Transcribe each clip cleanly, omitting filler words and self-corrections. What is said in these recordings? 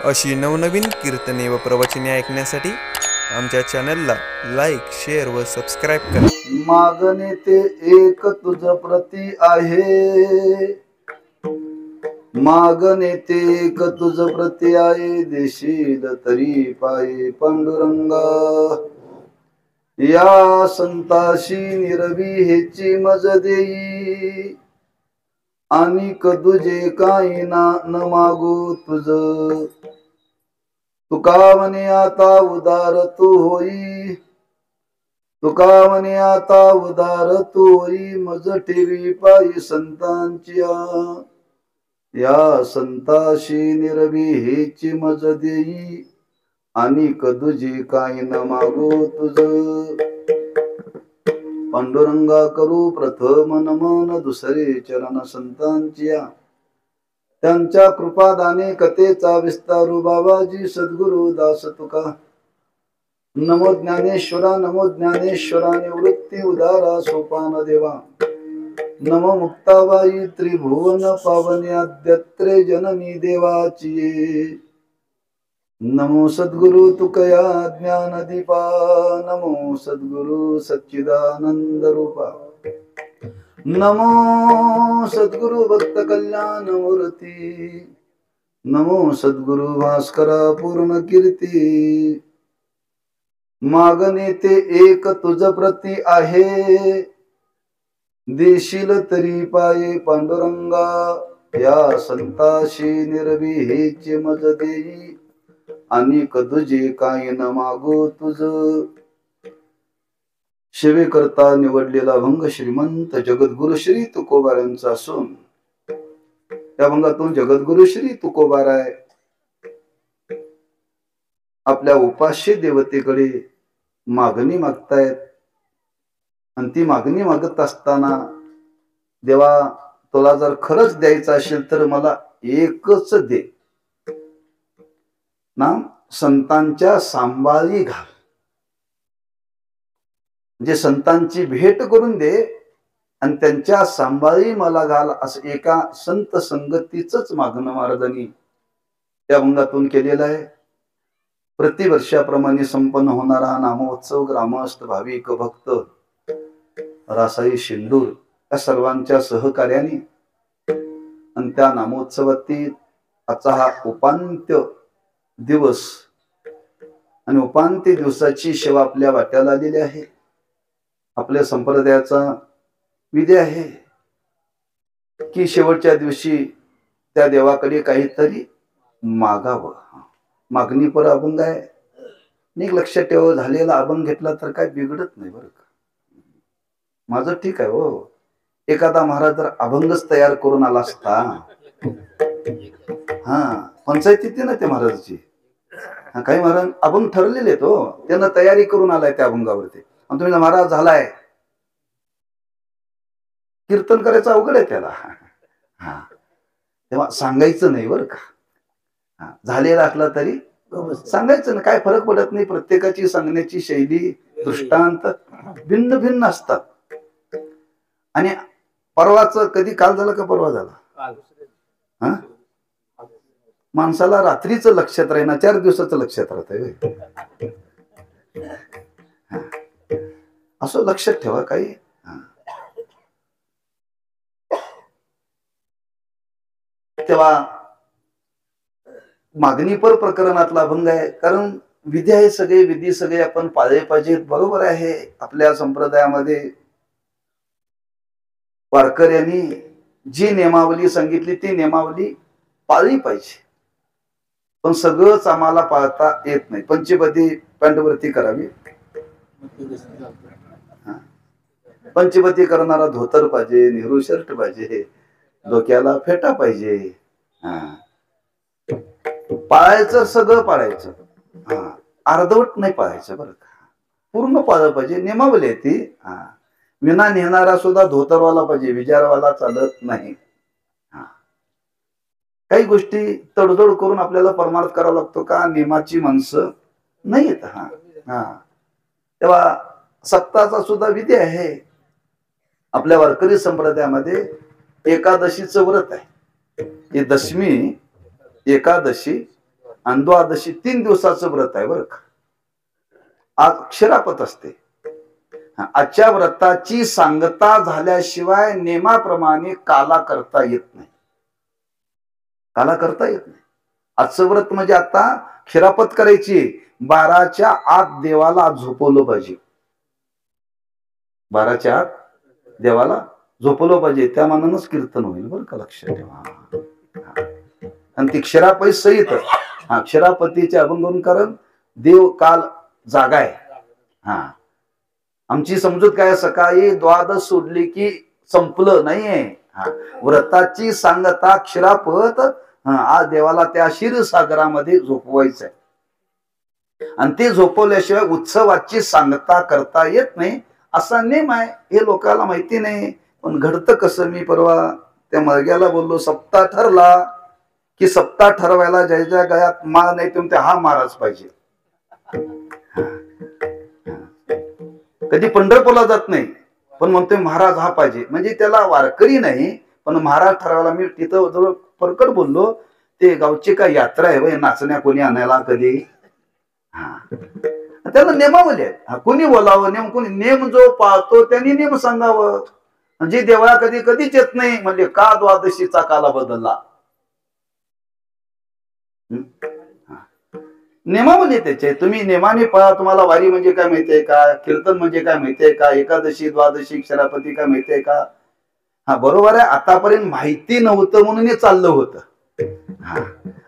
अशी नवनवीन कीर्तने व प्रवचने ऐकण्यासाठी आमच्या चॅनलला लाईक, शेअर व सबस्क्राईब करा. मागणे ते एक तुझ प्रती आहे, मागणे ते एक तुझ प्रती आहे, देशील तरी पाये पांडुरंगा. या संताशी निरवी हेची मज देई, आणि कदुजे काही ना न मागू तुझ. तुका म्हणे आता उदार तू होई, तुका म्हणे आता उदार तू होई, मज ठेवी पायी संतांची. या संताशी निरवी हेची मज देई, आणि कदुजी काही न मागू तुझ. पांडुरंगा करू प्रथम नमन, दुसरे चरण संतांची. त्यांच्या कृपादाने कथेचा विस्तारू बाबाजी सद्गुरु दास तुका. नमो ज्ञानेश्वरा, नमो ज्ञानेश्वरा, निवृत्ती उदारा सोपान देवा. नमो मुक्ताबाई त्रिभुवन पावनी, आद्यत्रे जननी देवाची. नमो सद्गुरु तुकया ज्ञान दीपा, नमो सद्गुरु सच्चिदानंद रूपा. नमो सद्गुरु भक्त कल्याण मूर्ती, नमो सद्गुरु भास्करा पूर्ण कीर्ती. मागणे ते एक तुझ प्रती आहे, देशील तरी पाये पांडुरंगा. या संताशी निरवी हेची मज देई, आणि कदुजे काही न मागू तुझ. सेवेकरता निवडलेला भंग श्रीमंत जगद्गुरु श्री तुकोबारायांचा असून, त्या भंगातून जगद्गुरु श्री तुकोबाराय आपल्या उपास्य देवतेकडे मागणी मागतायत. आणि ती मागणी मागत असताना, देवा तुला जर खरंच द्यायचं असेल तर मला एकच दे ना, संतांच्या सांभाळी घाल. म्हणजे संतांची भेट करून दे आणि त्यांच्या सांभाळी मला घाल, असं एका संत संगतीच मागणं महाराजांनी त्या भंगातून केलेलं आहे. प्रतिवर्षाप्रमाणे संपन्न होणारा हा नामोत्सव ग्रामस्थ भाविक भक्त रासाई शेंदूर या सर्वांच्या सहकार्याने, आणि त्या नामोत्सवातील आजचा हा उपांत्य दिवस, आणि उपांत्य दिवसाची सेवा आपल्या वाट्याला आलेली आहे. आपल्या संप्रदायाचा विधी आहे की शेवटच्या दिवशी त्या देवाकडे काहीतरी मागावं. मागणी पर अभंग आहे. नीट लक्षात ठेव, झालेला अभंग घेतला तर काय बिघडत नाही बरं का. माझं ठीक आहे हो. एखादा महाराज जर अभंगच तयार करून आला असता, पंचायत येते ना ते महाराजची, काही महाराज अभंग ठरलेले तो, त्यानं तयारी करून आलाय त्या अभंगावरती, आणि तुम्ही महाराज झालाय, कीर्तन करायचं अवघड आहे त्याला. तेव्हा सांगायचं नाही बरं का. झालेला असला तरी सांगायचं ना, काय फरक पडत नाही. प्रत्येकाची सांगण्याची शैली, दृष्टांत भिन्न भिन्न असतात. आणि परवाच कधी काल झालं का परवा झाला, माणसाला रात्रीचं लक्षात राहीना, 4 दिवसाचं लक्षात राहत. असं लक्षात ठेवा काही. तेव्हा मागणीपर प्रकरणातला अभंग आहे. कारण विधी आहे, सगळे विधी सगळे आपण पाळले पाहिजेत. बरोबर आहे, आपल्या संप्रदायामध्ये वारकऱ्यांनी जी नियमावली सांगितली ती नियमावली पाळली पाहिजे, पण सगळंच आम्हाला पाळता येत नाही. पंचपदी पॅन्टवरती करावी, पंचपदी करणारा धोतर पाहिजे, नेहरू शर्ट पाहिजे, डोक्याला फेटा पाहिजे. पाळायचं, सगळं पाळायचं, अर्धवट नाही पाळायचं बरं का. पूर्ण पाळलं पाहिजे. नियमावली आहे ती. विना नेहणारा सुद्धा धोतरवाला पाहिजे, विजारवाला चालत नाही. काही गोष्टी तडजोड करून आपल्याला परमार्थ करावा लागतो का, नियमाची माणसं नाही येत. तेव्हा सप्ताहाचा सुद्धा विधी आहे. आपल्या वारकरी संप्रदायामध्ये एकादशीचं व्रत आहे. ही दशमी एकादशी आणि द्वादशी 3 दिवसाचं व्रत आहे बरं का. आज क्षीरापत असते. आजच्या व्रताची सांगता झाल्याशिवाय नेमाप्रमाणे काला करता येत नाही. काला करता येत नाही. आजचं व्रत म्हणजे आता क्षीरापत करायची, 12च्या आत देवाला झोपवलं पाहिजे. 12च्या आत देवाला झोपवलं पाहिजे, त्या मानानंच कीर्तन होईल बरं का, लक्षात ठेवा. आणि ती क्षीरापती सहित क्षीरापतीचे अभंग, कारण देव काल जागा आहे. आमची समजूत काय, सकाळी द्वादश सोडली की संपलं नाहीये. व्रताची सांगता क्षीरापत आज देवाला त्या क्षीरसागरामध्ये झोपवायचंय. आणि ते झोपवल्याशिवाय उत्सवाची सांगता करता येत नाही, असा नेम आहे. हे लोकांना माहिती नाही. पण घडतं कसं, मी परवा त्या मळग्याला बोललो, सप्ताह ठरला की सप्ताह ठरवायला ज्याच्या गळ्यात माळ नाही तुम्ही हा महाराज पाहिजे. कधी पंढरपूरला जात नाही, पण म्हणतोय महाराज हा पाहिजे. म्हणजे त्याला वारकरी नाही, पण महाराज ठरवायला. मी तिथं जवळ परकट बोललो, ते गावची काय यात्रा आहे वय, नाचण्या कोणी आणायला कधी. त्याला नेमावली आहे. कोणी बोलावं नेम, कोणी नेम जो पाळतो त्यांनी नेम सांगावं. म्हणजे देवळा कधी कधीच येत नाही, म्हणजे का द्वादशीचा काला बदलला. नेमावली त्याचे, तुम्ही नेमाने पळा. तुम्हाला वारी म्हणजे काय माहितीये का, कीर्तन म्हणजे काय माहितीये का, एकादशी द्वादशी क्षीरापती काय माहितीये का. बरोबर आहे. आतापर्यंत माहिती नव्हतं म्हणून हे चाललं होतं.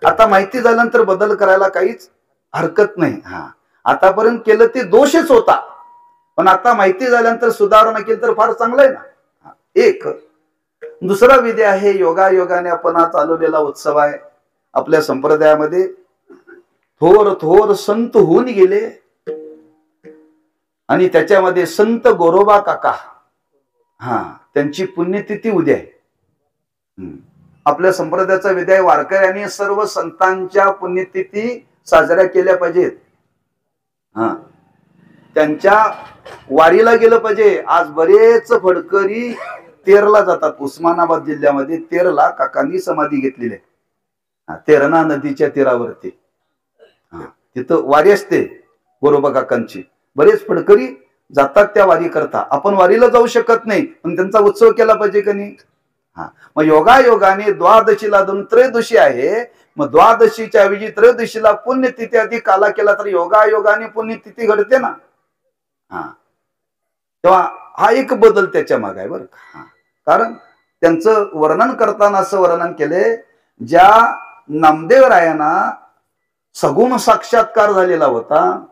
आता माहिती झाल्यानंतर बदल करायला काहीच हरकत नाही. आतापर्यंत केलं ते दोषच होता, पण आता माहिती झाल्यानंतर सुधारणा केली तर फार चांगलं आहे ना. एक दुसरा विधी आहे, योगायोगाने आपण हा चालवलेला उत्सव आहे. आपल्या संप्रदायामध्ये थोर थोर संत होऊन गेले, आणि त्याच्यामध्ये संत गोरोबा काका, त्यांची पुण्यतिथी उद्या आहे. आपल्या संप्रदायाचा विधी आहे, वारकऱ्यांनी सर्व संतांच्या पुण्यतिथी साजऱ्या केल्या पाहिजेत. त्यांच्या वारीला गेलं पाहिजे. आज बरेच फडकरी तेरला जातात. उस्मानाबाद जिल्ह्यामध्ये तेरला काकांनी समाधी घेतलेली आहे, तेरणा नदीच्या तीरावरती. तिथं वारी असते गोरोबा काकांची. बरेच फडकरी जातात त्या वारी करता. आपण वारीला जाऊ शकत नाही, पण त्यांचा उत्सव केला पाहिजे का नाही. मग योगायोगाने द्वादशीला दोन त्रयोदशी आहे, मग द्वादशीच्या ऐवजी त्रयोदशीला पुण्यतिथी आधी काला केला तर योगायोगाने पुण्यतिथी घडते ना. तेव्हा हा एक बदल त्याच्या मागे आहे बरं का. कारण त्यांचं वर्णन करताना असं वर्णन केले, ज्या नामदेवरायांना सगुण साक्षात्कार झालेला होता,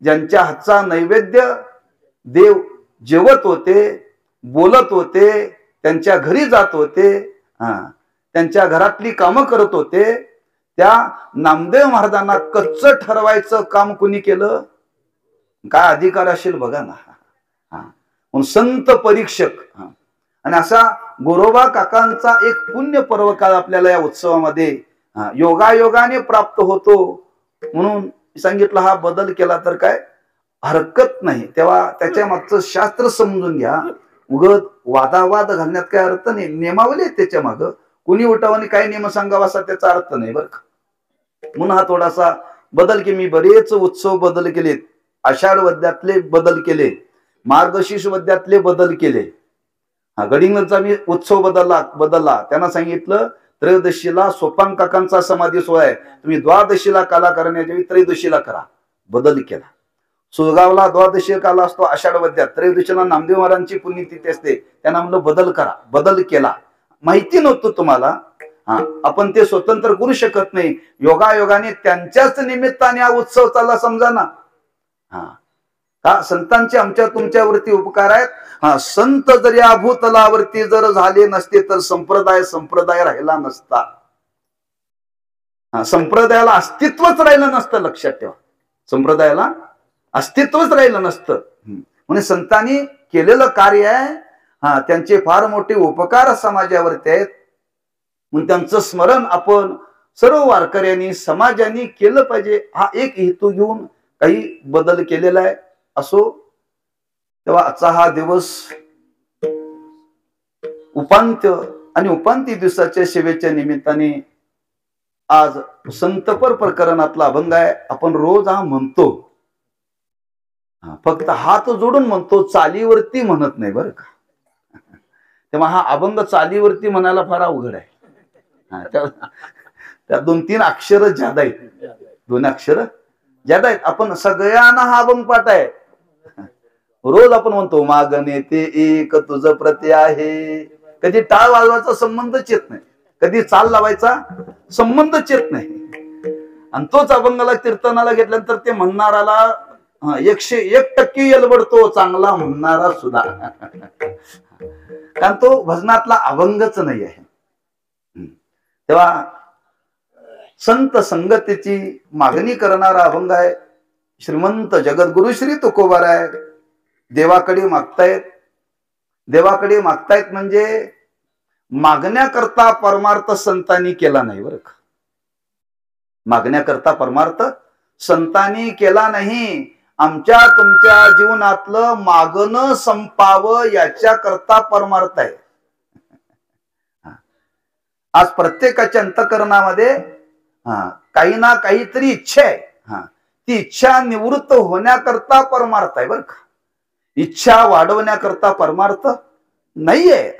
ज्यांच्या हातचा नैवेद्य देव जेवत होते, बोलत होते, त्यांच्या घरी जात होते, त्यांच्या घरातली कामं करत होते, त्या नामदेव महाराजांना कच्च ठरवायचं काम कुणी केलं. काय अधिकार असेल बघा ना. म्हणून संत परीक्षक आणि असा गोरोबा काकांचा एक पुण्य पर्व काळ आपल्याला या उत्सवामध्ये योगायोगाने प्राप्त होतो. म्हणून सांगितलं हा बदल केला तर काय हरकत नाही. तेव्हा त्याच्या मागचं शास्त्र समजून घ्या. उगत वादावाद घालण्यात काय अर्थ नाही. नियमावली त्याच्या माग, कुणी उठावाने काय नियम सांगावा असा त्याचा अर्थ नाही बरं का. म्हणून हा थोडासा बदल की मी बरेच उत्सव बदल केलेत. आषाढ वद्यातले बदल केले, मार्गशीर्ष वद्यातले बदल केले. गडिंगचा मी उत्सव बदलला. त्यांना सांगितलं त्रयोदशीला सोपान काकांचा समाधी सोहळा आहे, तुम्ही द्वादशीला काला करण्याच्या त्रयोदशीला करा. बदल केला. सुळगावला द्वादशी काला असतो आषाढ वद्यात, त्रयोदशीला नामदेव महाराजांची पुण्यतिथी असते. त्यांना म्हणलं बदल करा. बदल केला. माहिती नव्हतं तुम्हाला, आपण ते स्वतंत्र करू शकत नाही. योगायोगाने त्यांच्याच निमित्ताने हा उत्सव चालला समजा ना. संतांचे आमच्या तुमच्यावरती उपकार आहेत. संत जर या भूतलावरती जर झाले नसते तर संप्रदाय राहिला नसता. संप्रदायाला अस्तित्वच राहिलं नसतं. लक्षात ठेवा, संप्रदायाला अस्तित्वच राहिलं नसतं. म्हणजे संतांनी केलेलं कार्य आहे, त्यांचे फार मोठे उपकार समाजावरती आहेत. म्हणून त्यांचं स्मरण आपण सर्व वारकऱ्यांनी समाजाने केलं पाहिजे. हा एक हेतू घेऊन काही बदल केलेला आहे. असो, तेव्हा आजचा हा दिवस उपांत्य आणि उपांत्य दिवसाच्या सेवेच्या निमित्ताने आज संतपर प्रकरणातला अभंग आहे. आपण रोज हा म्हणतो, फक्त हात जोडून म्हणतो, चालीवरती म्हणत नाही बरं का. तेव्हा हा अभंग चालीवरती म्हणायला फार अवघड आहे. त्या 2-3 अक्षर ज्यादा आहेत, 2 अक्षर ज्यादा आहेत. आपण सगळ्यांना हा अभंग पाठ आहे. रोज आपण म्हणतो, मागणे ते एक तुझ प्रती आहे. कधी टाळ वाजवायचा संबंधच येत नाही, कधी चाल लावायचा संबंधच येत नाही. आणि तोच अभंगाला कीर्तनाला घेतल्यानंतर ते म्हणणाराला 101% येलबडतो चांगला म्हणणारा सुद्धा. कारण तो भजनातला अभंगच नाही आहे. तेव्हा संत संगतीची मागणी करणारा अभंग आहे. श्रीमंत जगद्गुरु श्री तुकोबाराय देवाकडे मागतायत. देवाकडे मागतायत म्हणजे मागण्याकरता परमार्थ संतांनी केला नाही बरं का. मागण्याकरता परमार्थ संतांनी केला नाही. आमच्या तुमच्या जीवनातलं मागणं संपावं याच्याकरता परमार्थ आहे. आज प्रत्येकाच्या अंतःकरणामध्ये काही ना काहीतरी इच्छा आहे. ती इच्छा निवृत्त होण्याकरता परमार्थ आहे बरं का. इच्छा वाढवण्याकरता परमार्थ नाहीये.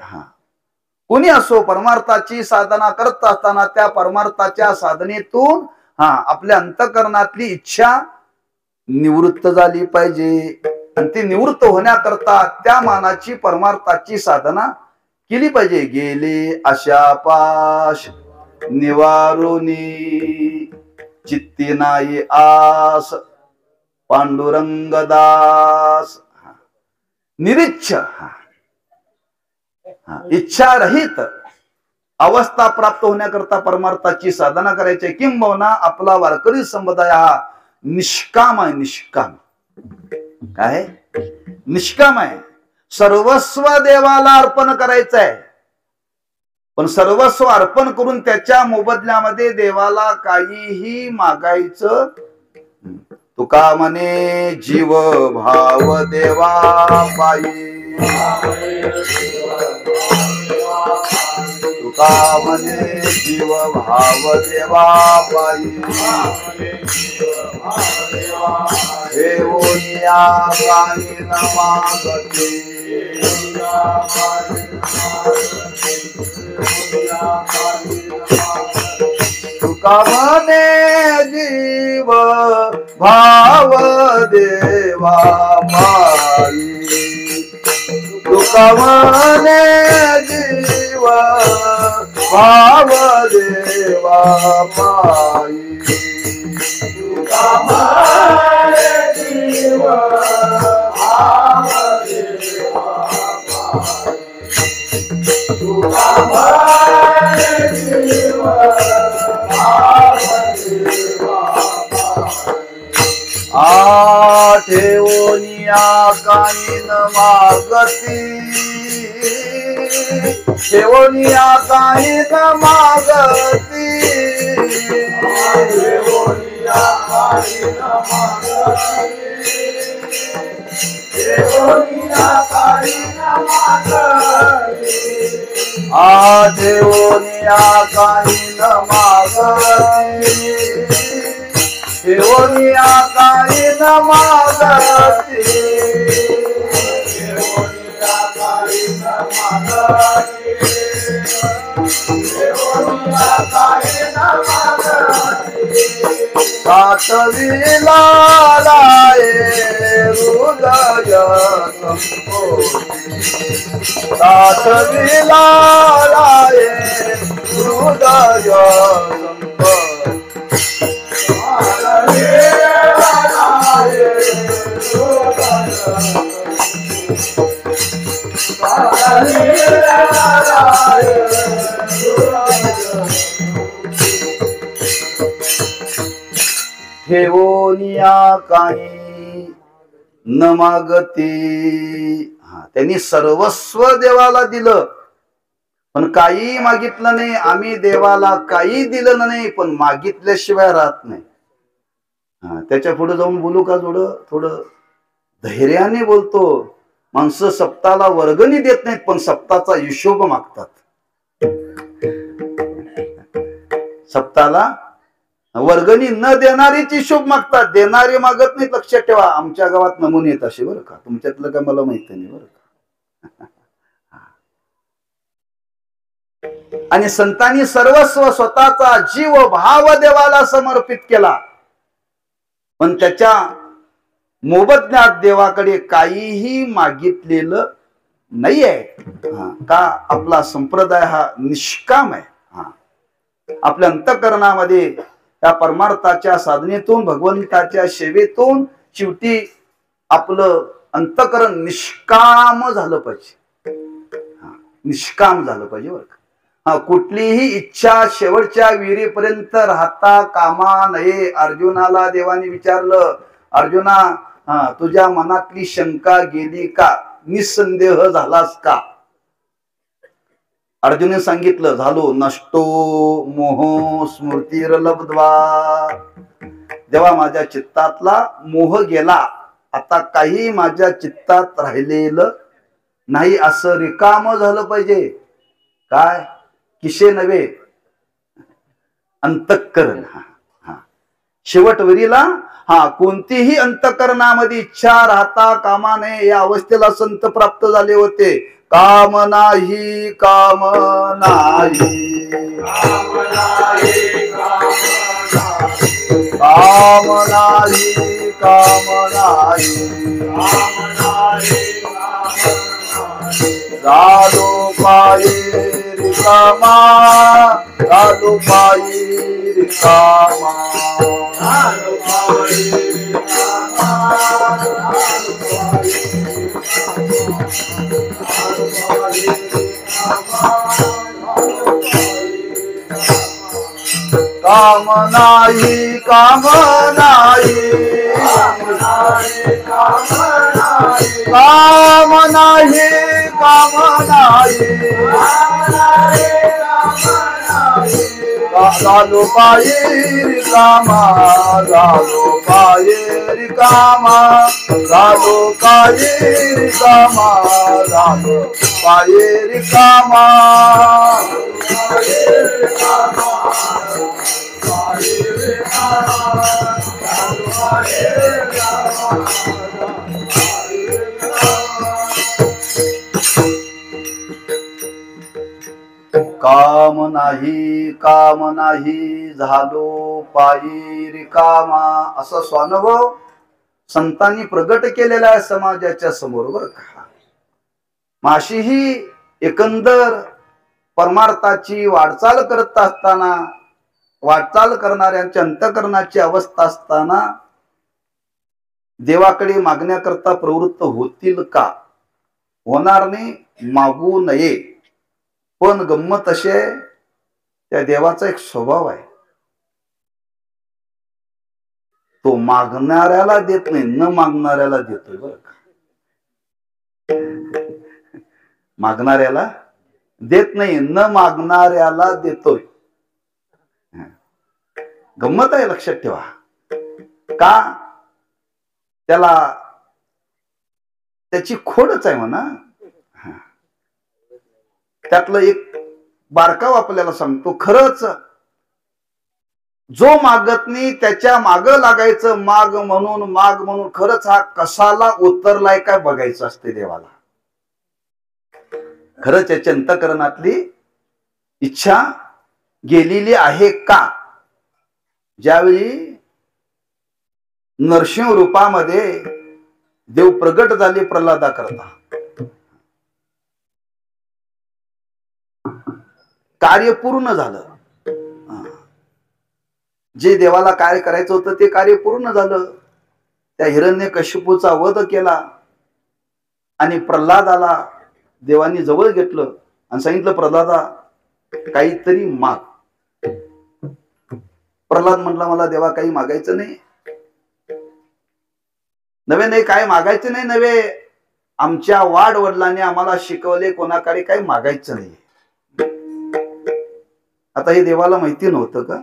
कोणी असो, परमार्थाची साधना करत असताना त्या परमार्थाच्या साधनेतून आपल्या अंतःकरणातली इच्छा निवृत्त झाली पाहिजे. आणि ती निवृत्त होण्याकरता त्या मानाची परमार्थाची साधना केली पाहिजे. गेले अशा पाश निवारुनी चित्ती नाही आस पांडुरंग दास. निरीच्छ इच्छा रहित अवस्था प्राप्त होण्याकरता परमार्थाची साधना करायची. किंबहुना आपला वारकरी संप्रदाय हा निष्काम आहे. निष्काम काय? निष्काम आहे. सर्वस्व देवाला अर्पण करायचं आहे, पण सर्वस्व अर्पण करून त्याच्या मोबदल्यामध्ये देवाला काहीही मागायचं. तुका म्हणे जीव भाव देवा पायी. तुका म्हणे जीव भाव देवा पायी. हे ओनिया काही न मागते. तुका म्हणे जीव भाव देवा पायी. तुका म्हणे जीव भाव देवा पायी. तुका म्हणे जीव भाव देवा पायी. तुका म्हणे जीव भाव देवा पायी. ठेवोनिया काही न मागती. ठेवोनिया काही न मागती. ठेवोनिया काही न मागती. ठेवोनिया काही न मागती. ठेवोनिया काही न मागती. ठेवोनिया काही न मागती. ठेवोनिया काही न मागती. ठेवोनिया काही न मागती. साठविला राये हृदय संपोटी. साठविला राये हृदय संपोटी. ठेवोनिया काही न मागती. त्यांनी सर्वस्व देवाला दिलं, पण काही मागितलं नाही. आम्ही देवाला काही दिलं नाही, पण मागितल्याशिवाय राहत नाही. त्याच्या पुढे जाऊन बोलू का? थोडं धैर्याने बोलतो. माणसं सप्ताला वर्गणी देत नाहीत, पण सप्ताचा हिशोब मागतात. सप्ताला वर्गणी न देणारीची शुभ मागतात, देणारी मागत नाही. लक्षात ठेवा, आमच्या गावात नमुने येत असे बरं का. तुमच्यातलं काय मला माहिती नाही बरं का. आणि संतांनी सर्वस्व स्वतःचा जीव भाव देवाला समर्पित केला, पण त्याच्या मोबदल्यात देवाकडे काहीही मागितलेलं नाहीये. का? आपला संप्रदाय हा निष्काम आहे. आपल्या अंतःकरणामध्ये त्या परमार्थाच्या साधनेतून, भगवंताच्या सेवेतून शेवटी आपलं अंतःकरण निष्काम झालं पाहिजे. निष्काम झालं पाहिजे बरं का. कुठलीही इच्छा शेवटच्या विहिरीपर्यंत राहता कामा नये. अर्जुनाला देवाने विचारलं, अर्जुना तुझ्या मनातली शंका गेली का? निसंदेह झालास का? अर्जुने सांगितलं, झालो. नष्टो मोह स्मृतिरलब्ध्वा. देवा, माझ्या चित्तातला मोह गेला, आता काही माझ्या चित्तात राहिलेलं नाही. असं रिकाम झालं पाहिजे. काय? किशे नव्हे, अंतःकरण. शेवटवरीला कोणतीही अंतःकरणामध्ये इच्छा राहता कामा नये. या अवस्थेला संत प्राप्त झाले होते. काम नाही, काम नाही, काम नाही, काम नाही, झालो पायी रिकामा, झालो पायी रिकामा, झालो पायी काम नाही, काम नाही, काम नाही, काम नाही, झालो पायी रिकामा, झालो पायी रिकामा, झालो पायी रिकामा, झालो पायी रिकामा. काम नाही, काम नाही, झालो पायी रिकामा. असा स्वानुभव संतांनी प्रगट केलेला आहे समाजाच्या समोर बरं का. अशी ही एकंदर परमार्थाची वाटचाल करत असताना, वाटचाल करणाऱ्यांच्या अंतःकरणाची अवस्था असताना देवाकडे मागण्याकरता प्रवृत्त होतील का? होणार नाही, मागू नये. पण गंमत अशी आहे, त्या देवाचा एक स्वभाव आहे, तो मागणाऱ्याला देत नाही, न मागणाऱ्याला देतोय बरं का. मागणाऱ्याला देत नाही, न मागणाऱ्याला देतोय. गंमत आहे, लक्षात ठेवा. का? त्याला त्याची खोडच आहे म्हणा. त्यातलं एक बारकाव आपल्याला सांगतो. खरंच जो मागत नाही त्याच्या माग लागायचं, माग म्हणून, माग म्हणून. खरंच हा कसाला उतरलाय काय बघायचं असते देवाला. खरंच त्याच्या अंतःकरणातली इच्छा गेलेली आहे का? ज्यावेळी नरसिंह रूपामध्ये देव प्रगट झाले प्रल्हादा करता, कार्य पूर्ण झालं. जे देवाला कार्य करायचं होतं ते कार्य पूर्ण झालं. त्या हिरण्यकश्यपूचा वध केला आणि प्रल्हादाला देवानी जवळ घेतलं आणि सांगितलं, प्रल्हादा काहीतरी माग. प्रल्हाद म्हटला, मला देवा काही मागायचं नाही. नवे नाही, काय मागायचं नाही नव्हे. आमच्या वाड वडिलांनी आम्हाला शिकवले, कोणाकडे काही मागायचं नाही. आता हे देवाला माहिती नव्हतं का?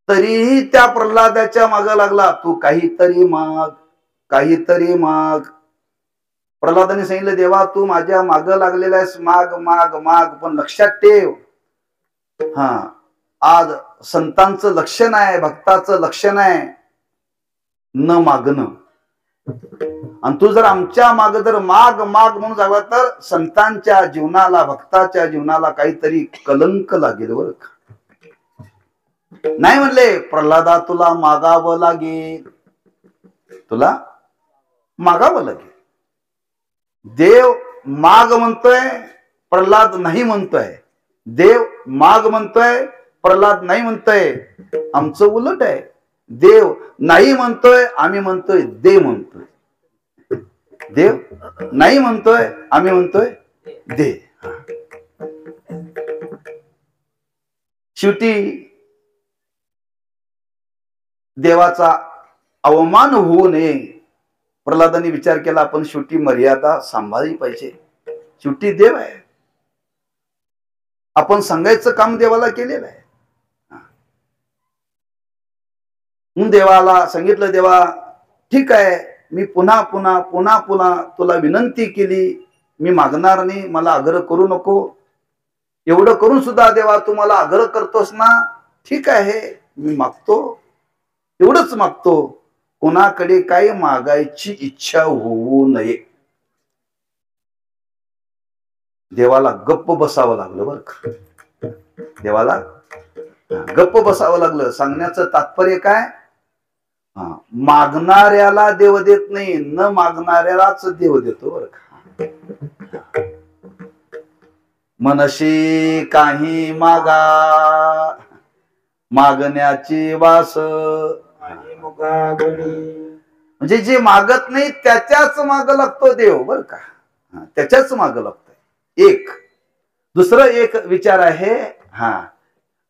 तरीही त्या प्रल्हादाच्या माग लागला, तू काहीतरी माग, काहीतरी माग. प्रल्हादाने सांगितलं, देवा तू माझ्या माग लागलेला आहेस, माग माग माग, पण लक्षात ठेव, आज संतांचं लक्षण आहे, भक्ताचं लक्षण आहे न मागणं. आणि तू जर आमच्या माग जर माग माग म्हणून जावा तर संतांच्या जीवनाला, भक्ताच्या जीवनाला काहीतरी कलंक लागेल बरं का. नाही म्हणले, प्रल्हादा तुला मागावं लागेल, तुला मागावं लागेल. देव माग म्हणतोय, प्रल्हाद नाही म्हणतोय. देव माग म्हणतोय, प्रल्हाद नाही म्हणतोय. आमचं उलट आहे, देव नाही म्हणतोय, आम्ही म्हणतोय दे म्हणतोय. देव नाही म्हणतोय, आम्ही म्हणतोय दे. शेवटी देवाचा अवमान होऊ नये प्रल्हादाने विचार केला, आपण शेवटी मर्यादा सांभाळली पाहिजे. शेवटी देव आहे, आपण सांगायचं काम देवाला केलेलं आहे. म्हणून देवाला सांगितलं, देवा ठीक आहे, मी पुन्हा पुन्हा पुन्हा पुन्हा तुला विनंती केली, मी मागणार नाही, मला आग्रह करू नको. एवढं करून सुद्धा देवा तू मला आग्रह करतोस ना, ठीक आहे, मी मागतो, एवढंच मागतो. कोणाकडे काही मागायची इच्छा होऊ नये. देवाला गप्प बसावं लागलं बरं का. देवाला गप्प बसावं लागलं. सांगण्याचं तात्पर्य काय, मागणाऱ्याला देव देत नाही, न मागणाऱ्यालाच देव देतो बरं का. मनशी काही मागा, मागण्याची वास, म्हणजे जे मागत नाही त्याच्याच माग लागतो देव बरं का, त्याच्याच माग लागतोय. एक दुसरं एक विचार आहे.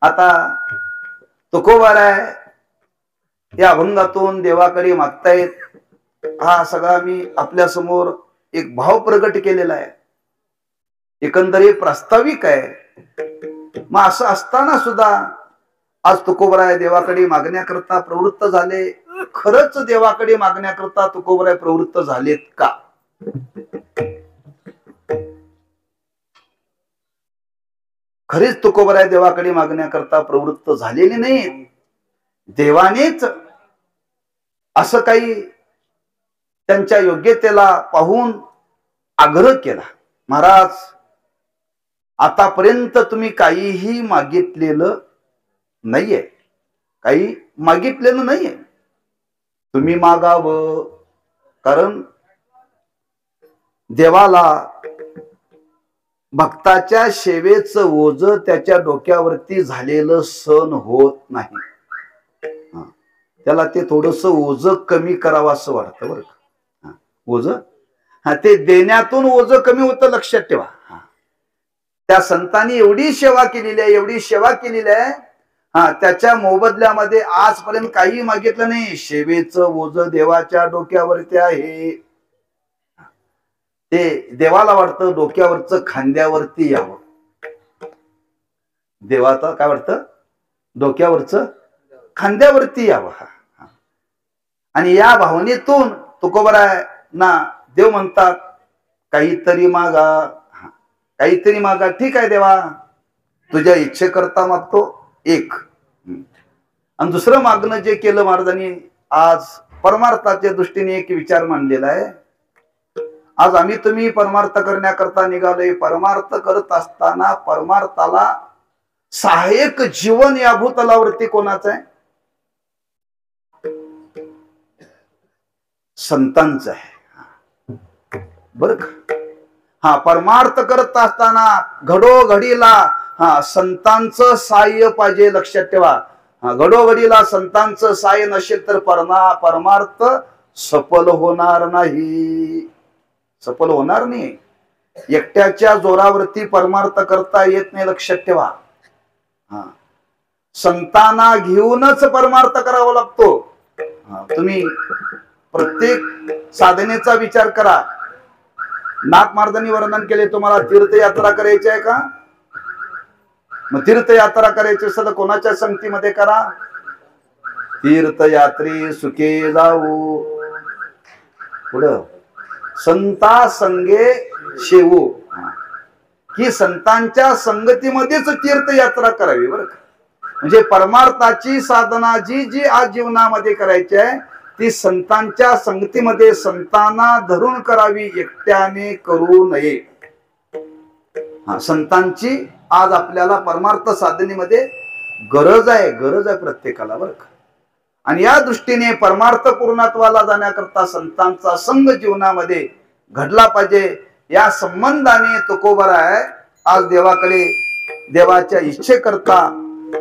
आता तुकोबार आहे, या अभंगातून देवाकडे मागतायत. हा सगळा मी आपल्या समोर एक भाव प्रगट केलेला आहे, एकंदरीत प्रास्ताविक आहे. मग असं असताना सुद्धा आज तुकोबराय देवाकडे मागण्याकरता प्रवृत्त झाले. खरंच देवाकडे मागण्याकरता तुकोबराय प्रवृत्त झालेत का? खरेच तुकोबराय देवाकडे मागण्याकरता प्रवृत्त झालेले नाहीत. देवानेच असं काही त्यांच्या योग्यतेला पाहून आग्रह केला, महाराज आतापर्यंत तुम्ही काहीही मागितलेलं नाहीये, काही मागितलेलं नाहीये, तुम्ही मागावं. कारण देवाला भक्ताच्या सेवेचं ओझ त्याच्या डोक्यावरती झालेलं सहन होत नाही. त्याला ते थोडस ओझ कमी करावं असं वाटतं बरं का. ओझ ते देण्यातून ओझ कमी होतं, लक्षात ठेवा. त्या संतांनी एवढी सेवा केलेली आहे, एवढी सेवा केलेली आहे, त्याच्या मोबदल्यामध्ये आजपर्यंत काही मागितलं नाही. सेवेचं ओझ देवाच्या डोक्यावरती आहे. ते देवाला वाटतं डोक्यावरचं खांद्यावरती यावं. देवाचं काय वाटतं, डोक्यावरचं खांद्यावरती यावं. आणि या भावनेतून तुकोबराय ना देव म्हणतात, काहीतरी मागा, काहीतरी मागा. ठीक आहे देवा, तुझ्या इच्छेकरता मागतो. एक आणि दुसरं मागणं जे केलं महाराजांनी, आज परमार्थाच्या दृष्टीने एक विचार मांडलेला आहे. आज आम्ही तुम्ही परमार्थ करण्याकरता निघालोय. परमार्थ करत असताना परमार्थाला सहाय्यक जीवन या भूतलावरती कोणाचं आहे? संतांचं आहे बर का. परमार्थ करत असताना घडोघडीला संतांचं सहाय्य पाहिजे, लक्षात ठेवा. घडोघडीला संतांचं सहाय्य नसेल तर परमार्थ सफल होणार नाही, सफल होणार नाही. एकट्याच्या जोरावरती परमार्थ करता येत नाही, लक्षात ठेवा. संतांना घेऊनच परमार्थ करावा लागतो. तुम्ही प्रत्येक साधनेचा विचार करा. नाथ महाराजांनी वर्णन केले, तुम्हाला तीर्थयात्रा करायची आहे का? मग तीर्थयात्रा करायची असेल तर कोणाच्या संगतीमध्ये करा? तीर्थयात्री सुखे जाऊ. पुढं संता संगे शेवो, की संतांच्या संगतीमध्येच तीर्थयात्रा करावी बरं का. म्हणजे परमार्थाची साधना जी जी आज जीवनामध्ये करायची आहे ती संतांच्या संगतीमध्ये संतांना धरून करावी, एकट्याने करू नये. संतांची आज आपल्याला परमार्थ साधनेमध्ये गरज आहे प्रत्येकाला बरं का. आणि या दृष्टीने परमार्थ पूर्णत्वाला जाण्याकरता संतांचा संघ जीवनामध्ये घडला पाहिजे. या संबंधाने तुकोबराय आज देवाकडे देवाच्या इच्छेकरता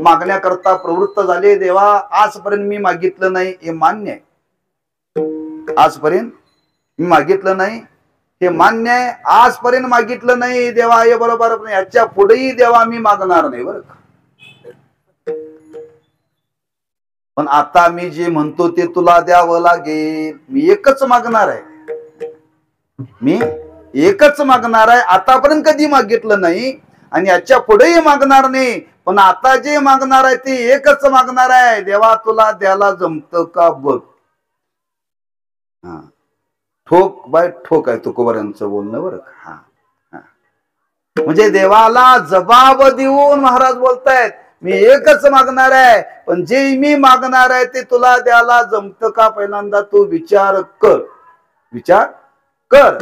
मागण्याकरता प्रवृत्त झाले. देवा आजपर्यंत मी मागितलं नाही हे मान्य आहे, आजपर्यंत मी मागितलं नाही हे मान्य आहे, आजपर्यंत मागितलं नाही देवा हे बरोबर नाही, याच्या पुढेही देवा मी मागणार नाही बरं का. पण आता मी जे म्हणतो ते तुला द्यावं लागेल. मी एकच मागणार आहे, मी एकच मागणार आहे. आतापर्यंत कधी मागितलं नाही आणि याच्या पुढेही मागणार नाही, पण आता जे मागणार आहे ते एकच मागणार आहे. देवा तुला द्यायला जमतं का बघ. ठोक बाय ठोक आहे तुकोबारांचं बोलणं बरं का. म्हणजे देवाला जबाब देऊन महाराज बोलतायत मी एकच मागणार आहे, पण जे मी मागणार आहे ते तुला द्यायला जमतं का पहिल्यांदा तू विचार कर, विचार कर.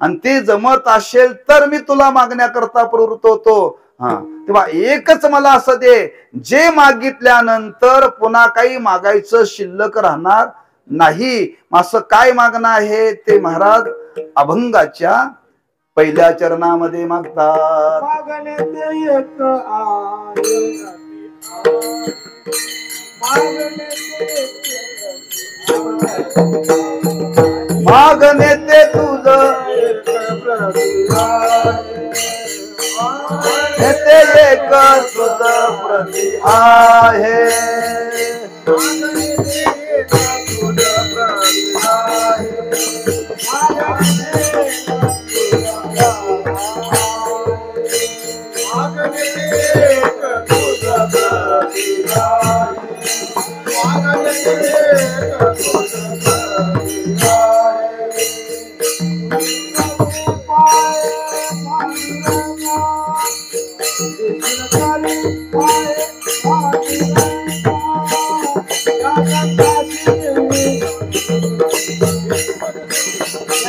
आणि ते जमत असेल तर मी तुला मागण्याकरता प्रवृत्त होतो. तेव्हा एकच मला असं दे, जे मागितल्यानंतर पुन्हा काही मागायचं शिल्लक राहणार नाही. असं काय मागणं आहे ते महाराज अभंगाच्या पहिल्या चरणामध्ये मागतात. मागणे ते तुझं ते एक तुझं प्रती आहे.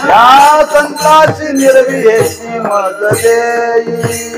या संताची निर्विहेची मज देई.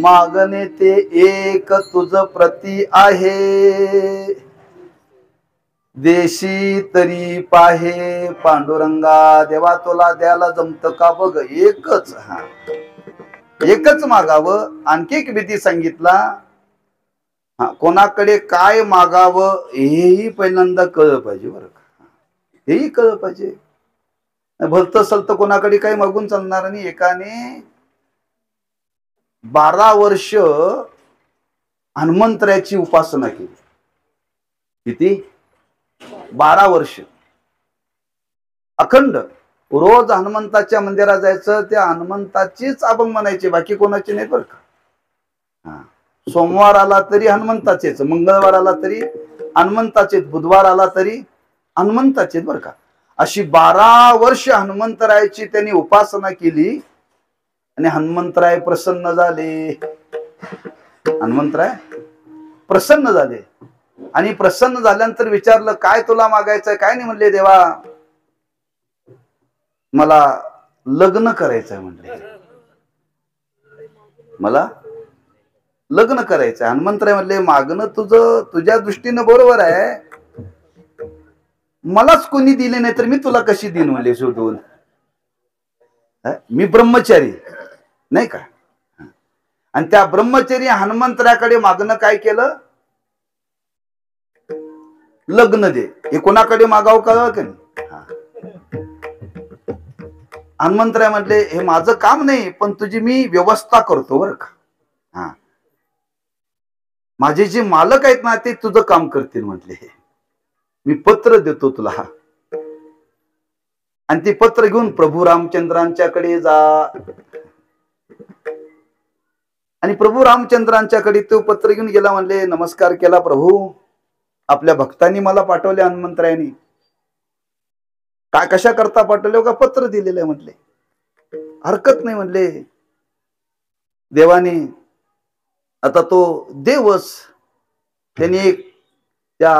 मागणे ते एक तुझ प्रती आहे. देशी तरी पाहे पांडुरंगा. देवा तुला द्यायला जमतं का बघ. एकच एकच मागावं. आणखी एक विधी सांगितला. कोणाकडे काय मागावं हेही पहिल्यांदा कळलं पाहिजे बरं का. हेही कळलं पाहिजे. भलत सलत कोणाकडे काही मागून चालणार नाही. एकाने 12 वर्ष हनुमंतरायाची उपासना केली. किती? 12 वर्ष अखंड रोज हनुमंताच्या मंदिरात जायचं. त्या हनुमंताचीच अभंग म्हणायचे, बाकी कोणाचे नाही बरं का. सोमवार आला तरी हनुमंताचेच, मंगळवार आला तरी हनुमंताचेच, बुधवार आला तरी हनुमंताचेच बरं का. अशी 12 वर्ष हनुमंतरायाची त्यांनी उपासना केली आणि हनुमंतराय प्रसन्न झाले. हनुमंतराय प्रसन्न झाले आणि प्रसन्न झाल्यानंतर विचारलं काय तुला मागायचंय. काय नाही म्हणले, देवा मला लग्न करायचंय म्हणले, मला लग्न करायचंय. हनुमंतराय म्हणले मागणं तुझं तुझ्या दृष्टीनं बरोबर आहे, मलाच कोणी दिले नाही तर मी तुला कशी देईन म्हणले शोधून. मी ब्रह्मचारी नाही का. आणि त्या ब्रह्मचारी हनुमंतराकडे मागणं काय केलं, लग्न दे. हे कोणाकडे मागावं कळलं की नाही. हनुमंतराय म्हटले हे माझं काम नाही, पण तुझी मी व्यवस्था करतो बरं का. माझे जे मालक आहेत ना ते तुझं काम करतील म्हटले. मी पत्र देतो तुला आणि ते पत्र घेऊन प्रभू रामचंद्रांच्याकडे जा. आणि प्रभू रामचंद्रांच्याकडे तो पत्र घेऊन गेला. म्हणले नमस्कार केला. प्रभू आपल्या भक्तांनी मला पाठवले हनुमंतरायांनी. काय कशा करता पाठवले का पत्र दिलेलं आहे म्हटले. हरकत नाही म्हणले. देवाने आता तो देवच त्यांनी एक त्या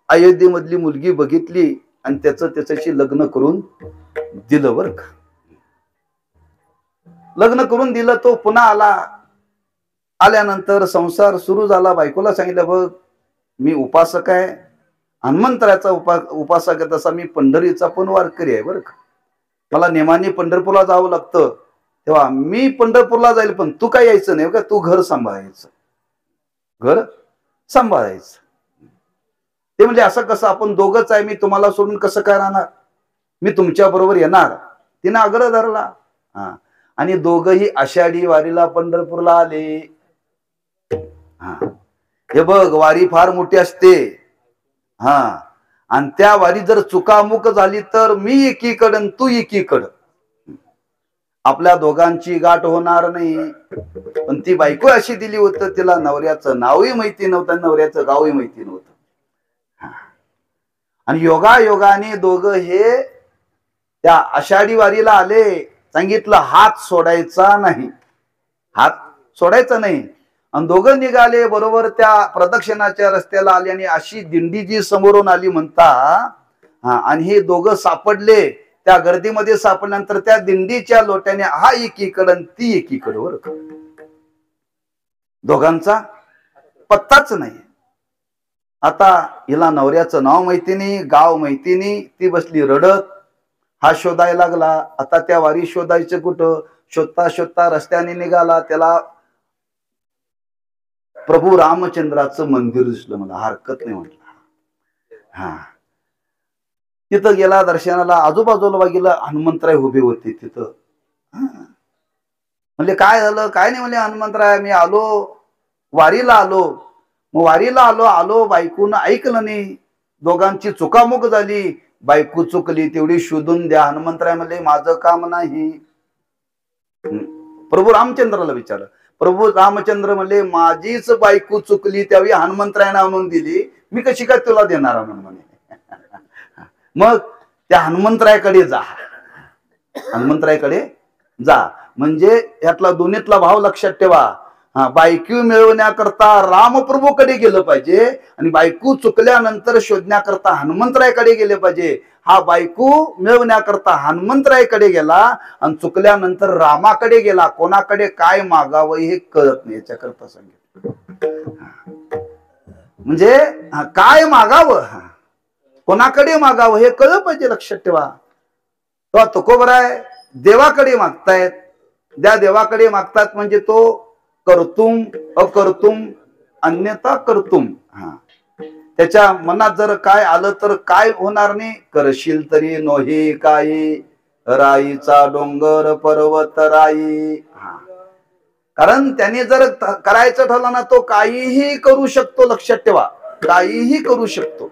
अयोध्येमधली मुलगी बघितली आणि त्याच्याशी लग्न करून दिलं. बर का लग्न करून दिलं. तो पुन्हा आला. आल्यानंतर संसार सुरू झाला. बायकोला सांगितलं बघ मी उपासक आहे, हनुमंतराचा उपासक आहे, तसा मी पंढरीचा पण वारकरी आहे बर का. मला नेमाने पंढरपूरला जावं लागतं. तेव्हा मी पंढरपूरला जाईल पण तू काय यायचं नाही का. तू घर सांभाळायचं. घर सांभाळायचं. ते म्हणजे असं कसं आपण दोघंच आहे. मी तुम्हाला सोडून कसं काय राहणार. मी तुमच्या बरोबर येणार. तिने आग्रह धरला. आणि दोघही आषाढी वारीला पंढरपूरला आले. हे बघ वारी फार मोठी असते. आणि त्या वारी जर चुकामुक झाली तर मी एकीकडं तू एकीकडं. आपल्या दोघांची गाठ होणार नाही. पण ती बायको अशी दिली होतं तिला नवऱ्याचं नावही माहिती नव्हतं, नवऱ्याचं गावही माहिती नव्हतं. आणि योगायोगाने दोघं हे त्या आषाढी वारीला आले. सांगितलं हात सोडायचा नाही, हात सोडायचा नाही. आणि दोघं निघाले. बरोबर त्या प्रदक्षिणाच्या रस्त्याला आले आणि अशी दिंडी जी समोरून आली म्हणता. आणि हे दोघं सापडले. त्या गर्दीमध्ये सापडल्यानंतर त्या दिंडीच्या लोट्याने हा एकीकडं ती एकीकडं. वर दोघांचा पत्ताच नाही. आता हिला नवऱ्याचं नाव माहिती नाही, गाव माहिती नाही. ती बसली रडत. हा शोधायला लागला. आता त्या वारी शोधायचं कुठं. शोधता शोधता रस्त्याने निघाला. त्याला प्रभू रामचंद्राचं मंदिर दिसलं. मला हरकत नाही म्हटलं. तिथं गेला दर्शनाला. आजूबाजूला बघितलं हनुमंतराय उभे होते तिथं. म्हणजे काय झालं काय नाही म्हणले हनुमंतराय मी आलो वारीला आलो. मग वारीला आलो बायकून ऐकलं नाही. दोघांची चुकामुक झाली. बायको चुकली तेवढी शोधून द्या. हनुमंतराय म्हणले माझं काम नाही. प्रभू रामचंद्राला विचारलं. प्रभू रामचंद्र म्हणले माझीच बायको चुकली त्यावेळी हनुमंतरायनं आणून दिली, मी कशी काय तुला देणार म्हणून म्हणे. मग त्या हनुमंतरायकडे जा. हनुमंतरायकडे जा म्हणजे यातला दोन्हीतला भाव लक्षात ठेवा. बायको मिळवण्याकरता रामप्रभूकडे गेलं पाहिजे आणि बायको चुकल्यानंतर शोधण्याकरता हनुमंतरायकडे गेले पाहिजे. हा बायको मिळवण्याकरता हनुमंतरायकडे गेला आणि चुकल्यानंतर रामाकडे गेला. कोणाकडे काय मागावं हे कळत नाही. याच्याकरता सांगितलं म्हणजे काय मागावं कोणाकडे मागावं हे कळलं पाहिजे. लक्षात ठेवा. तो तुकोबरा आहे देवाकडे मागतायत. त्या देवाकडे मागतात म्हणजे तो करतुम अकर्तुम अन्यथा करतुम. त्याच्या मनात जर काय आलं तर काय होणार नाही. करशील तरी नोहे काही राईचा डोंगर पर्वत राई. कारण त्याने जर करायचं ठरलं ना तो काहीही करू शकतो. लक्षात ठेवा काहीही करू शकतो.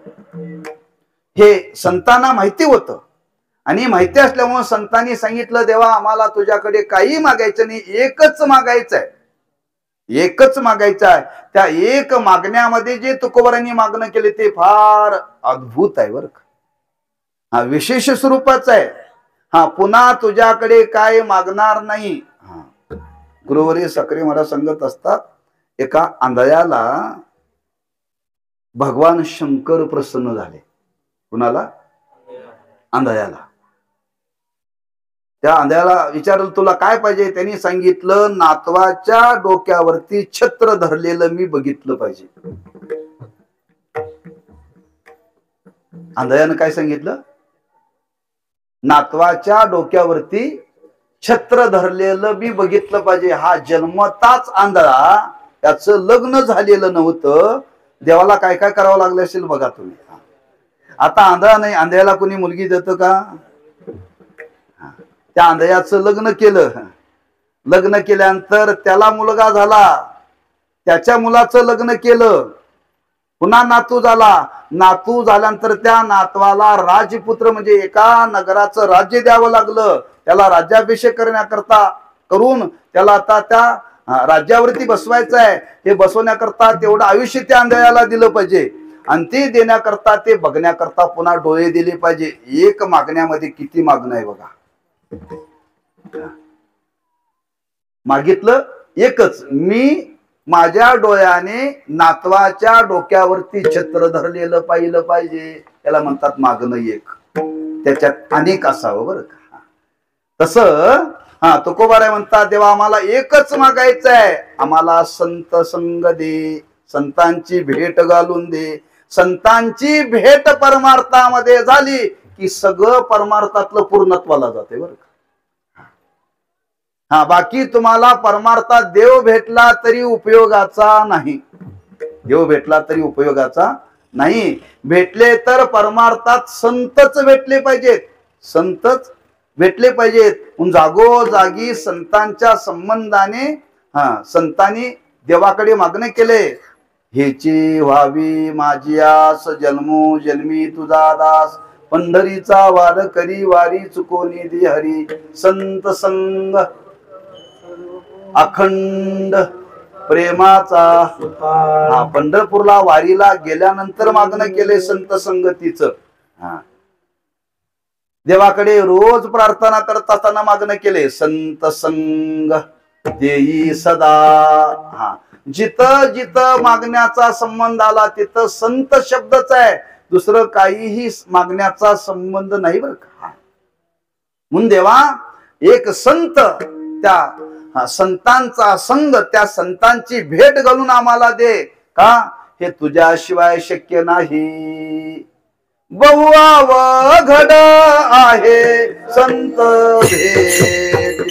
हे संतांना माहिती होतं आणि माहिती असल्यामुळे संतांनी सांगितलं देवा आम्हाला तुझ्याकडे काही मागायचं नाही, एकच मागायचं आहे. एकच मागायचं आहे. त्या एक मागण्यामध्ये जे तुकोबारांनी मागणं केले ते फार अद्भुत आहे बरं का. विशेष स्वरूपाचं आहे. पुन्हा तुझ्याकडे काय मागणार नाही. गुरुवारी सक्रिय मला सांगत असतात एका आंधळ्याला भगवान शंकर प्रसन्न झाले. कुणाला? आंधळ्याला. त्या आंधळ्याला विचारलं तुला काय पाहिजे. त्यांनी सांगितलं नातवाच्या डोक्यावरती छत्र धरलेलं मी बघितलं पाहिजे. आंधळ्यानं काय सांगितलं? नातवाच्या डोक्यावरती छत्र धरलेलं मी बघितलं पाहिजे. हा जन्मताच आंधळा, त्याचं लग्न झालेलं नव्हतं. देवाला काय काय करावं लागलं असेल बघा तुम्ही. आता आंधळा नाही, आंधळ्याला कोणी मुलगी देतं का? त्या आंधळ्याचं लग्न केलं. लग्न केल्यानंतर त्याला मुलगा झाला. त्याच्या मुलाचं लग्न केलं, पुन्हा नातू झाला, नातू झाल्यानंतर त्या नातवाला राजपुत्र म्हणजे एका नगराचं राज्य द्यावं लागलं, त्याला राज्याभिषेक करण्याकरता करून त्याला आता त्या राज्यावरती बसवायचं आहे, हे बसवण्याकरता तेवढं आयुष्य त्या आंधळ्याला दिलं पाहिजे आणि ते देण्याकरता ते बघण्याकरता पुन्हा डोळे दिले पाहिजे. एक मागण्यामध्ये किती मागणं आहे बघा. मागितलं एकच, मी माझ्या डोळ्याने नातवाच्या डोक्यावरती छत्र धरलेलं पाहिलं पाहिजे, त्याला म्हणतात मागणं एक. त्याच्यात अनेक असावं बरं का. तसं तुकोबाराय म्हणतात, देवा आम्हाला एकच मागायचं आहे, आम्हाला संत संग दे, संतांची भेट घालून दे. संतांची भेट परमार्थामध्ये झाली की सगळं परमार्थातलं पूर्णत्वाला जाते बरं का. बाकी तुम्हाला परमार्थात देव भेटला तरी उपयोगाचा नाही, देव भेटला तरी उपयोगाचा नाही. भेटले तर परमार्थात संतच भेटले पाहिजेत, संतच भेटले पाहिजेत. जागोजागी संतांच्या संबंधाने संतांनी देवाकडे मागणे केले, हेची व्हावी माझी आस, जन्मोजन्मी तुझा दास, पंढरीचा वार करी वारी चुकोनी दे हरी, संत संग अखंड प्रेमाचा. पंढरपूरला वारीला गेल्यानंतर मागणं केले संत संगतीचं. देवाकडे रोज प्रार्थना करत असताना मागणं केले, संत संग देई सदा. जिथं जिथं मागण्याचा संबंध आला तिथं संत शब्दच आहे, दुसरं काहीही मागण्याचा संबंध नाही बरं का. म्हणून देवा एक संत, त्या संतांचा संग, त्या संतांची भेट घालून आम्हाला दे का, हे तुझ्याशिवाय शक्य नाही. बहु अवघड आहे संत भेट,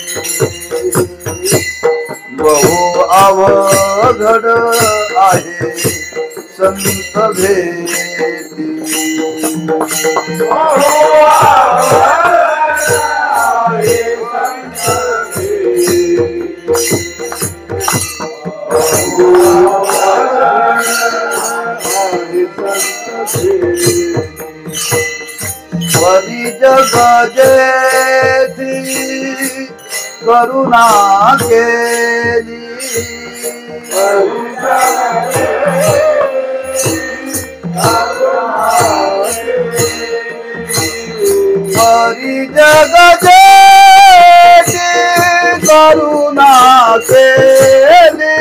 बहु अवघड आहे संत भेट. परी जग जेथी करुणा केली, परी जग जेथी करुणा केली,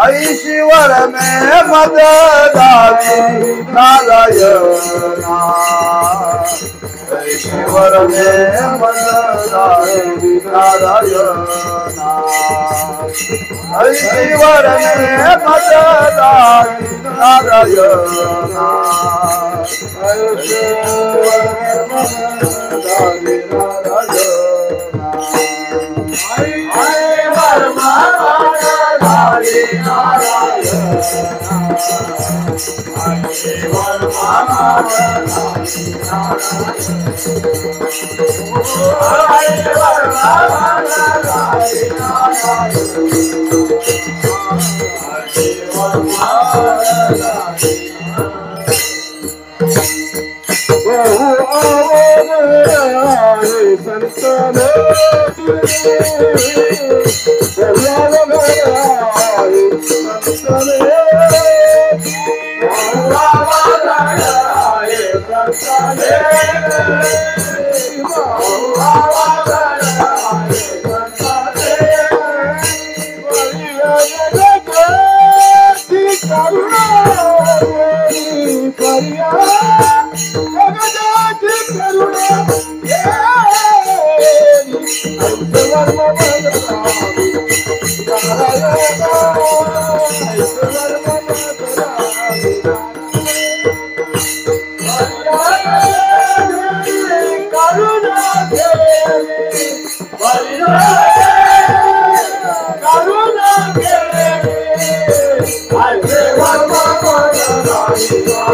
ऐश्वर में मद दावी नारायणा, ऐश्वर में मद दावी नारायणा, ऐश्वर में मद दावी नारायणा, ऐश्वर में मद दावी नारायणा.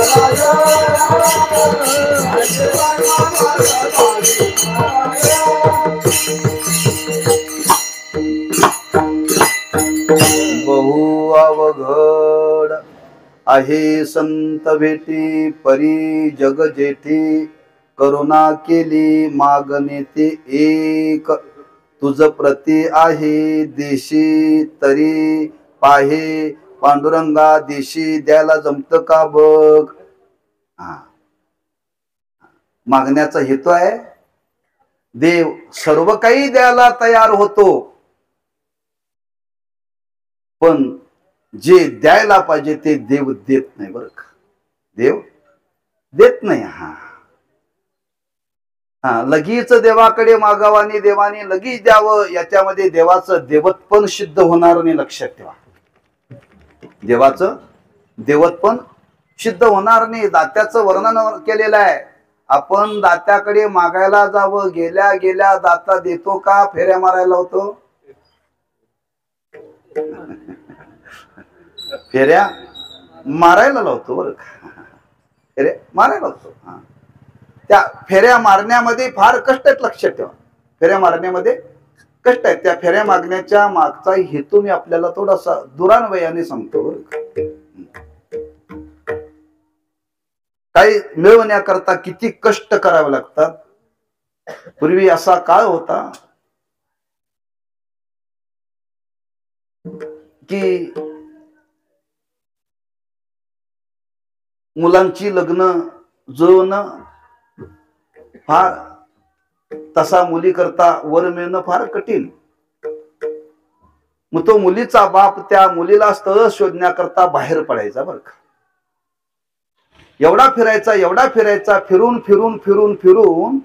Hare अवघड आहे संत भेटी परी जग जेठी करुणा केली मागणे ते एक तुझ प्रती आहे देशी तरी पाहे पांडुरंगा देशी द्यायला जमत का बघ. मागण्याचा हेतू आहे देव सर्व काही द्यायला तयार होतो, पण जे द्यायला पाहिजे ते देव देत नाही बरं का. देव देत नाही. लगेच देवाकडे मागावानी देवाने लगेच द्यावं, याच्यामध्ये देवाचं देवत्पण सिद्ध होणार नाही. लक्षात ठेवा, देवाचं देवत्पण सिद्ध होणार नाही. दात्याचं वर्णन केलेलं आहे. आपण दात्याकडे मागायला जावं, गेल्या गेल्या दाता देतो का फेऱ्या मारायला होतो. फेऱ्या मारायला लावतो बरं का, फेऱ्या मारायला लावतो. त्या फेऱ्या मारण्यामध्ये फार कष्ट आहेत. लक्षात ठेवा, फेऱ्या मारण्यामध्ये कष्ट आहेत. त्या फेऱ्या मागण्याच्या मागचा हेतू मी आपल्याला थोडासा दुरान्वयाने सांगतो बरं का. काही मिळवण्याकरता किती कष्ट करावे लागतात. पूर्वी असा काळ होता की मुलांची लग्न जुळवणं फार, तसा मुली करता वर मिळणं फार कठीण. मग तो मुलीचा बाप त्या मुलीला स्थळ शोधण्याकरता बाहेर पडायचा बरं का. एवढा फिरायचा एवढा फिरायचा, फिरून फिरून फिरून फिरून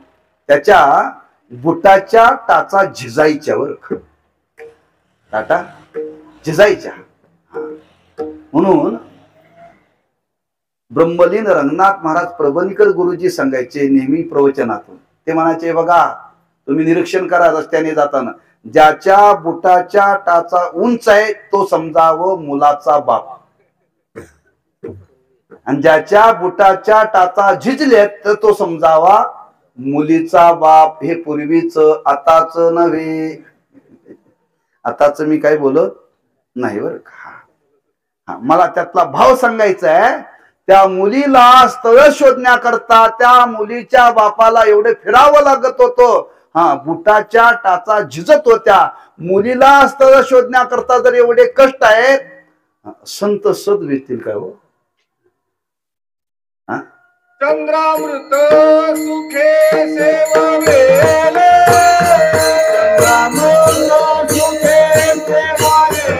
त्याच्या बुटाच्या टाचा झिजायच्या बरं का. टाटा झिजायच्या. म्हणून ब्रह्मलीन रंगनाथ महाराज प्रबंधकर गुरुजी सांगायचे नेहमी प्रवचनातून. ते म्हणायचे बघा, तुम्ही निरीक्षण करा रस्त्याने जाताना, ज्याच्या बुटाच्या टाचा उंच आहे तो समजावं मुलाचा बाप, आणि ज्याच्या बुटाच्या टाचा झिजलेत तर तो समजावा मुलीचा बाप. हे पूर्वीच, आताच नव्हे. आताच मी काय बोलत नाही बरं का. मला त्यातला भाव सांगायचा आहे. त्या मुलीला स्थळ शोधण्याकरता त्या मुलीच्या बापाला एवढे फिरावं लागत होतं. बुटाच्या टाचा झिजत होत्या. मुलीला स्थळ शोधण्याकरता जर एवढे कष्ट आहेत, संत सद भेटतील काय हो. चंद्रामृत सुखे सेवावेले, चंद्रामृत सुखे सेवावेले,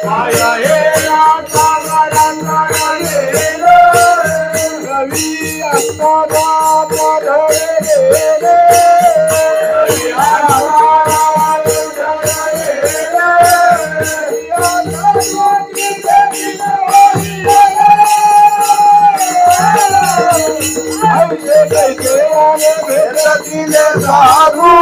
आया हे सागर करलेले, रवी अस्तादा पधरेले, साधू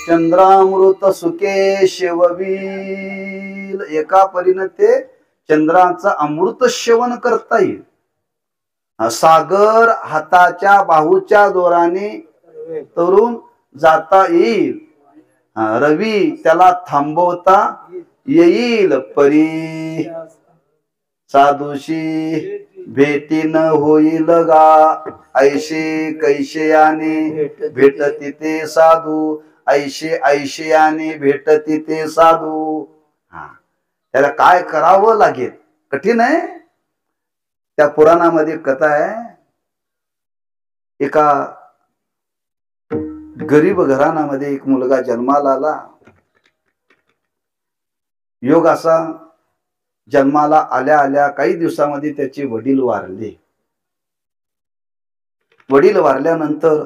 चंद्रामृत सुखे शेववील. एका परीने ते चंद्राचा अमृत सेवन करता येईल. सागर हाताच्या बाहूच्या दोराने तरुण जाता येईल. रवी त्याला थांबवता येईल. परी साधूशी भेटीन होईल गा, ऐशे कैशयाने भेटती ते साधू, ऐशे ऐशयाने भेटती ते साधू. हा, त्याला काय करावं लागेल, कठीण आहे. त्या पुराणामध्ये कथा आहे, एका गरीब घराण्यामध्ये एक मुलगा जन्माला आला. योग असा, जन्माला आल्या आल्या काही दिवसामध्ये त्याचे वडील वारले. वडील वारल्यानंतर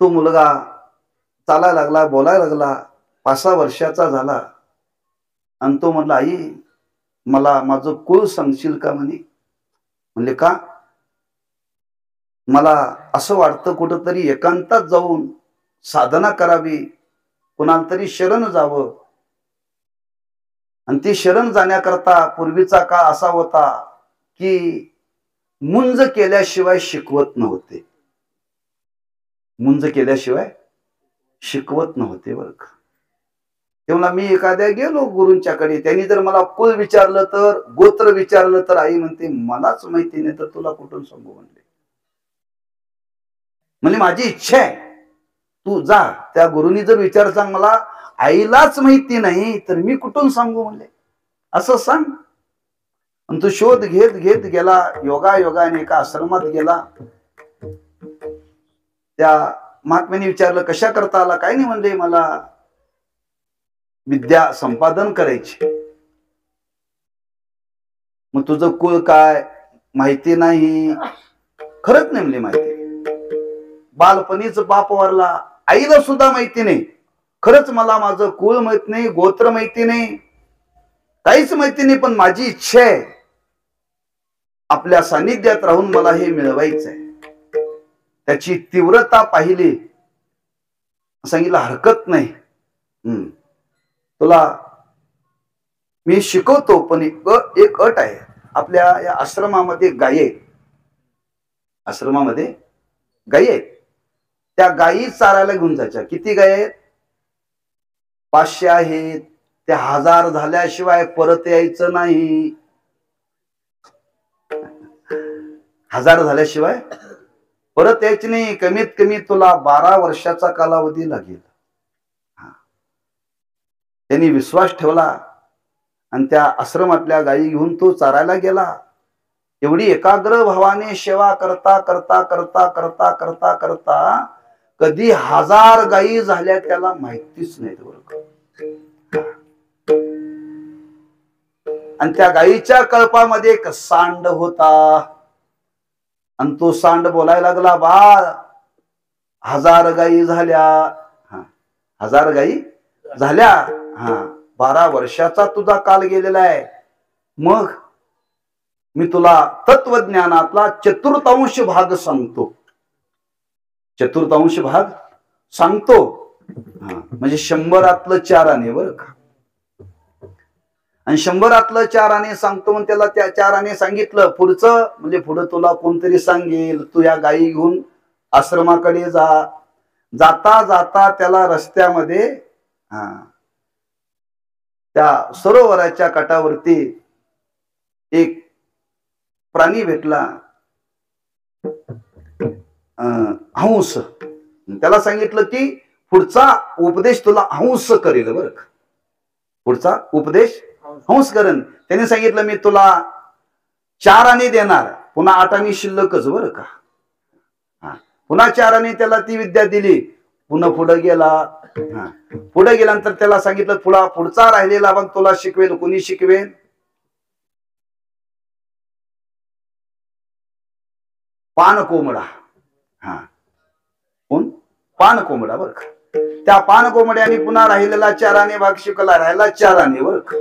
तो मुलगा चालायला लागला, बोलायला लागला. 5-6 वर्षाचा झाला आणि तो म्हणला, आई मला माझं कुळ सांगशील का म्हणे. म्हणले का. मला असं वाटतं कुठंतरी एकांतात जाऊन साधना करावी, कुणाला तरी शरण जावं. आणि ती शरण जाण्याकरता पूर्वीचा काळ असा होता की मुंज केल्याशिवाय शिकवत नव्हते. मुंज केल्याशिवाय शिकवत नव्हते बरं का. तेव्हा मी एखाद्या गेलो गुरूंच्याकडे, त्यांनी जर मला कुळ विचारलं तर, गोत्र विचारलं तर, आई म्हणते मलाच माहिती नाही तर तुला कुठून सांगू. म्हणजे माझी इच्छा आहे तू जा, त्या गुरुनी जर विचार सांग, मला आईलाच माहिती नाही तर मी कुठून सांगू म्हणले, असं सांग. आणि तो शोध घेत घेत गेला. योगायोगाने एका आश्रमात गेला. त्या महात्म्याने विचारलं कशा करता आला. काय नाही म्हणले, मला विद्या संपादन करायची. मग तुझं कुळ काय माहिती नाही. खरंच नाही म्हणले माहिती. बालपणीच बाप वारला, आईला सुद्धा माहिती नाही. खरंच मला माझं कुळ माहित नाही, गोत्र माहिती नाही, काहीच माहिती नाही. पण माझी इच्छा आहे आपल्या सानिध्यात राहून मला हे मिळवायचं आहे. त्याची तीव्रता पाहिली, सांगितलं हरकत नाही, तुला मी शिकवतो. पण एक अट आहे. आपल्या या आश्रमामध्ये गायी आहेत. आश्रमामध्ये गायी आहेत. त्या गायी चारायला घेऊन जायच्या. किती गायी आहेत. 500 आहेत. त्या 1000 झाल्याशिवाय परत यायचं नाही. 1000 झाल्याशिवाय परत यायची नाही. कमीत कमी तुला 12 वर्षाचा कालावधी लागेल. त्यांनी विश्वास ठेवला आणि त्या आश्रमातल्या गायी घेऊन तो चारायला गेला. एवढी एकाग्र भावाने सेवा करता करता करता करता करता करता कधी 1000 गायी झाल्या त्याला माहितीच नाही. आणि त्या गायीच्या कळपामध्ये एक सांड होता. आणि तो सांड बोलायला लागला, बाळ 1000 गायी झाल्या. 1000 गायी झाल्या. 12 वर्षाचा तुझा काल गेलेला आहे. मग मी तुला तत्वज्ञानातला 1/4 भाग सांगतो. 1/4 भाग सांगतो. म्हणजे 100 4 आणे बरं का. आणि 100 4 आणे सांगतो म्हणून त्याला त्या 4 आणे सांगितलं. पुढचं म्हणजे पुढं तुला कोणतरी सांगेल. तू या गायी घेऊन आश्रमाकडे जा. जाता जाता त्याला रस्त्यामध्ये त्या सरोवराच्या काठावरती एक प्राणी भेटला, हंस. त्याला सांगितलं की पुढचा उपदेश तुला हंस करेल बरं का. पुढचा उपदेश हंस करेन. त्याने सांगितलं मी तुला 4 आणे देणार, पुन्हा 8 आणे शिल्लकच बरं का. पुन्हा 4 आणे त्याला ती विद्या दिली. पुन्हा पुढे गेला. पुढे गेल्यानंतर त्याला सांगितलं पुढचा राहिलेला भाग तुला शिकवेल. कोणी शिकवेल. पान कोंबडा. कोण. पान कोंबडा बरं का. त्या पान कोंबड्याने पुन्हा राहिलेला 4 आणे भाग शिकला. राहिला 4 आणे बरं का.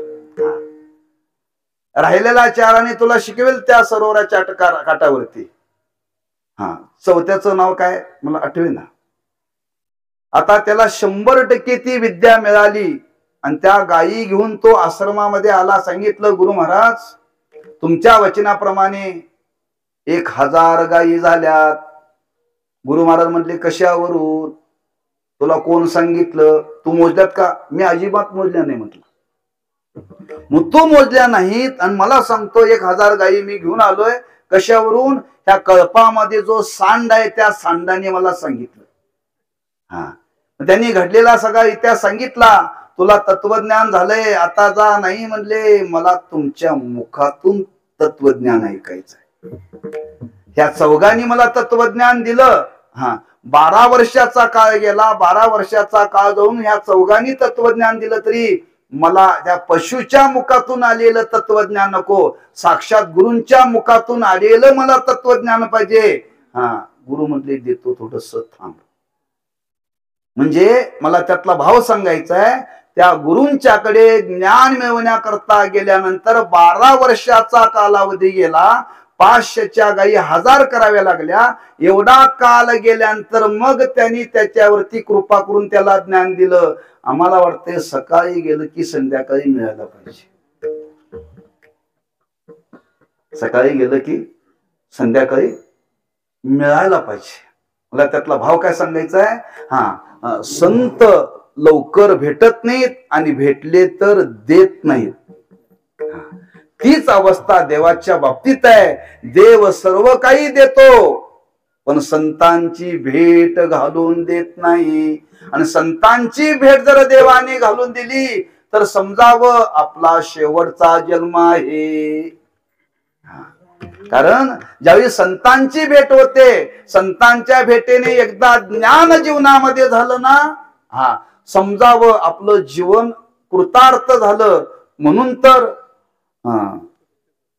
राहिलेला 4 आणे तुला शिकवेल त्या सरोवराच्या काठावरती. चौथ्याचं नाव काय मला आठवेना. आता त्याला 100% ती विद्या मिळाली. आणि त्या गायी घेऊन तो आश्रमामध्ये आला. सांगितलं गुरु महाराज तुमच्या वचनाप्रमाणे 1000 गायी झाल्यात. गुरु महाराज म्हटले कशावरून. तुला कोण सांगितलं. तू मोजल्यात का. मी अजिबात मोजल्या नाही म्हटलं. मग तू मोजल्या नाहीत आणि मला सांगतो 1000 गायी मी घेऊन आलोय. कशावरून. त्या कळपामध्ये जो सांड आहे त्या सांडाने मला सांगितलं. त्यांनी घडलेला सगळा इतिहास सांगितला. तुला तत्वज्ञान झालंय, आता जा. नाही म्हणले, मला तुमच्या मुखातून तत्वज्ञान ऐकायचंय. ह्या चौघांनी मला तत्वज्ञान दिलं. 12 वर्षाचा काळ गेला. 12 वर्षाचा काळ जाऊन ह्या चौघांनी तत्वज्ञान दिलं तरी मला त्या पशुच्या मुखातून आलेलं तत्वज्ञान नको, साक्षात गुरूंच्या मुखातून आलेलं मला तत्वज्ञान पाहिजे. गुरु म्हटले, देतो, थोडस थांब. म्हणजे मला त्यातला भाव सांगायचा आहे. त्या गुरूंच्याकडे ज्ञान मिळवण्याकरता गेल्यानंतर 12 वर्षाचा कालावधी गेला. 500च्या गायी 1000 कराव्या लागल्या. एवढा काल गेल्यानंतर मग त्यांनी त्याच्यावरती कृपा करून त्याला ज्ञान दिलं. आम्हाला वाटते सकाळी गेलं की संध्याकाळी मिळायला पाहिजे, सकाळी गेलं की संध्याकाळी मिळायला पाहिजे. मला त्यातला भाव काय सांगायचा आहे. संत लवकर भेटत नाहीत आणि भेटले तर देत नाहीत. तीच अवस्था देवाच्या बाबतीत आहे. देव सर्व काही देतो, पण संतांची भेट घालून देत नाही. आणि संतांची भेट जर देवाने घालून दिली तर समजावं आपला शेवटचा जन्म आहे. कारण ज्यावेळी संतांची भेट होते, संतांच्या भेटेने एकदा ज्ञान जीवनामध्ये झालं ना, समजावं आपलं जीवन कृतार्थ झालं. म्हणून तर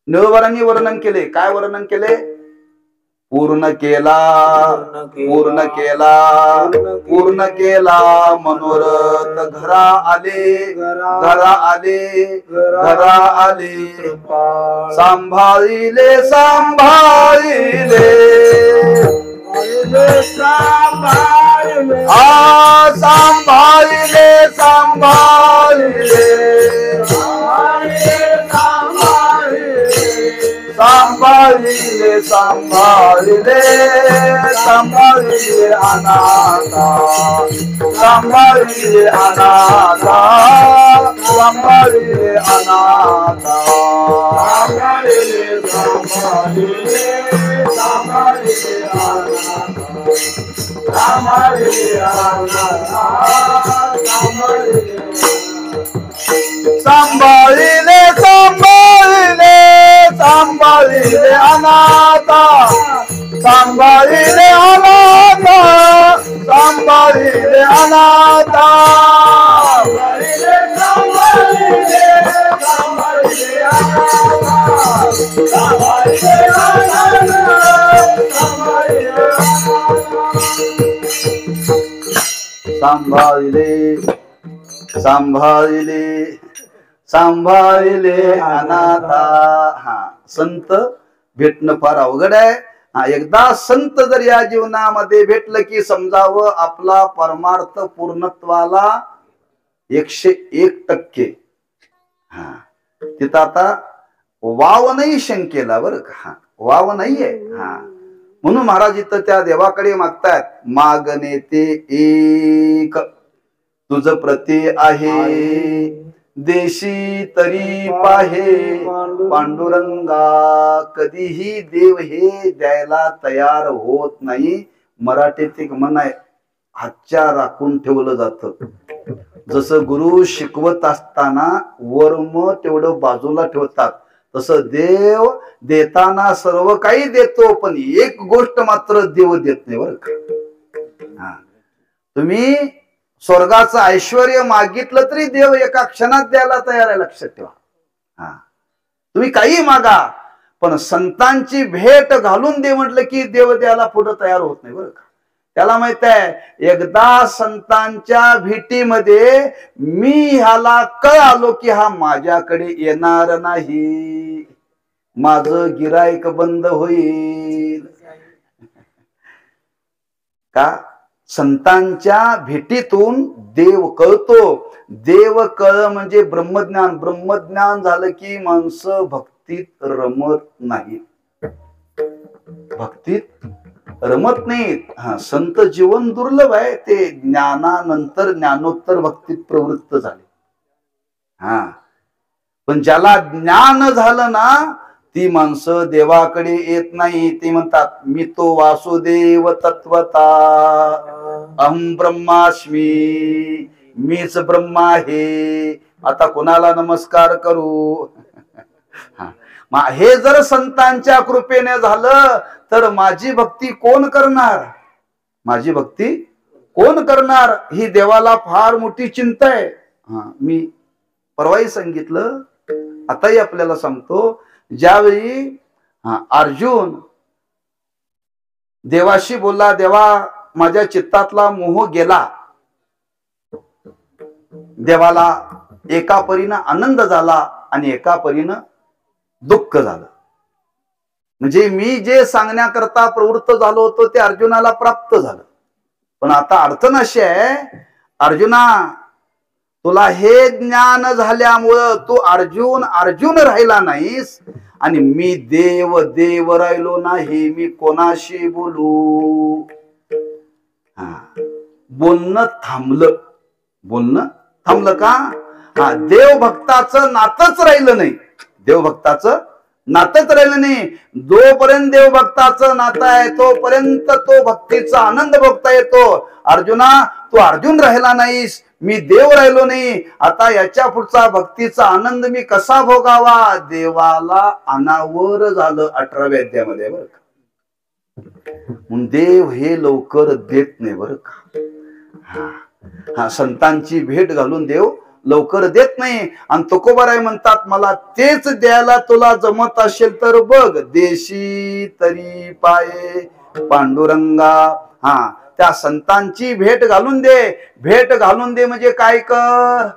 निळवरांनी वर्णन केले. काय वर्णन केले? पूर्ण केला, पूर्ण केला, पूर्ण केला मनोरथ. घरा आले, घरा आले, घरा आले. सांभाळिले, सांभाळिले, सांभाळिले, सांभाळिले, सांभाळिले, सांभाळिले, सांभाळिले अनाथा, सांभाळिले अनाथा, सांभाळिले अनाथा, सांभाळिले, सांभाळिले, सांभाळिले अनाथा, सांभाळिले अनाथा, सांभाळिले, सांभाळिले, सांभाळिले अनाथा, सांभाळिले अनाथा, सांभाळिले अनाथा, सांभाळिले, सांभाळिले अनाथा, सांभाळिले अनाथा, सांभाळिले, सांभाळिले, सांभाळिले अनाथा. संत भेटणं फार अवघड आहे. एकदा संत जर या जीवनामध्ये भेटलं की समजावं आपला परमार्थ पूर्णत्वाला 101%. तिथं आता वाव नाही शंकेला, बरं का, वाव नाहीये. म्हणून महाराज इथं त्या देवाकडे मागतायत. मागणे ते एक तुझ प्रती आहे, देशी तरी पाहे पांडुरंगा. कधीही देव हे द्यायला तयार होत नाही. मराठीत एक म्हण आहे, हातच्या राखून ठेवलं जातं. जसं गुरु शिकवत असताना वर्म तेवढं बाजूला ठेवतात, तसं देव देताना सर्व काही देतो, पण एक गोष्ट मात्र देव देत नाही, बरं का. तुम्ही स्वर्गाचं ऐश्वर्य मागितलं तरी देव एका क्षणात द्यायला तयार आहे, लक्षात ठेवा. तुम्ही काही मागा, पण संतांची भेट घालून दे म्हटलं की देव द्यायला पुढे तयार होत नाही, बरं का. त्याला माहित आहे, एकदा संतांच्या भेटीमध्ये मी ह्याला कळालो की हा माझ्याकडे येणार नाही, माझं गिराईक बंद होईल. का? संतांच्या भेटीतून देव कळतो. देव कळ म्हणजे ब्रह्मज्ञान. ब्रह्मज्ञान झालं की माणसं भक्तीत रमत नाही, भक्तीत रमत नाहीत. संत जीवन दुर्लभ आहे. ते ज्ञानानंतर ज्ञानोत्तर भक्तीत प्रवृत्त झाले. पण ज्याला ज्ञान झालं ना, ती माणसं देवाकडे येत नाही. ते म्हणतात मी तो वासुदेव तत्वता, अहं ब्रह्मास्मी, मीच ब्रह्मा आहे, आता कोणाला नमस्कार करू? हे जर संतांच्या कृपेने झालं तर माझी भक्ती कोण करणार? माझी भक्ती कोण करणार? ही देवाला फार मोठी चिंता आहे. मी परवाही सांगितलं, आताही आपल्याला सांगतो. ज्यावेळी अर्जुन देवाशी बोलला, देवा माझ्या चित्तातला मोह गेला, देवाला एका परीनं आनंद झाला आणि एका परीनं दुःख झालं. म्हणजे मी जे सांगण्याकरता प्रवृत्त झालो होतो ते अर्जुनाला प्राप्त झालं. पण आता अडचण अशी आहे, अर्जुना तुला हे ज्ञान झाल्यामुळं तू अर्जुन राहिला नाहीस आणि मी देव राहिलो नाही. मी कोणाशी बोलू? बोलणं थांबलं का? देवभक्ताचं नातच राहिलं नाही. देवभक्ताचं नातच राहिलं नाही. जोपर्यंत देवभक्ताचं नातं आहे तोपर्यंत तो भक्तीचा आनंद भोगता येतो. अर्जुना तू अर्जुन राहिला नाहीस, मी देव राहिलो नाही. आता याच्या पुढचा भक्तीचा आनंद मी कसा भोगावा? देवाला अनावर झालं 18व्या अध्यायामध्ये बरं का. म्हणून देव हे लवकर देत नाही बरं का. संतांची भेट घालून देव लवकर देत नाही. आणि तुकोबाराय म्हणतात, मला तेच द्यायला तुला जमत असेल तर बघ, देशी तरी पाये पांडुरंगा. त्या संतांची भेट घालून दे. भेट घालून दे म्हणजे काय कर?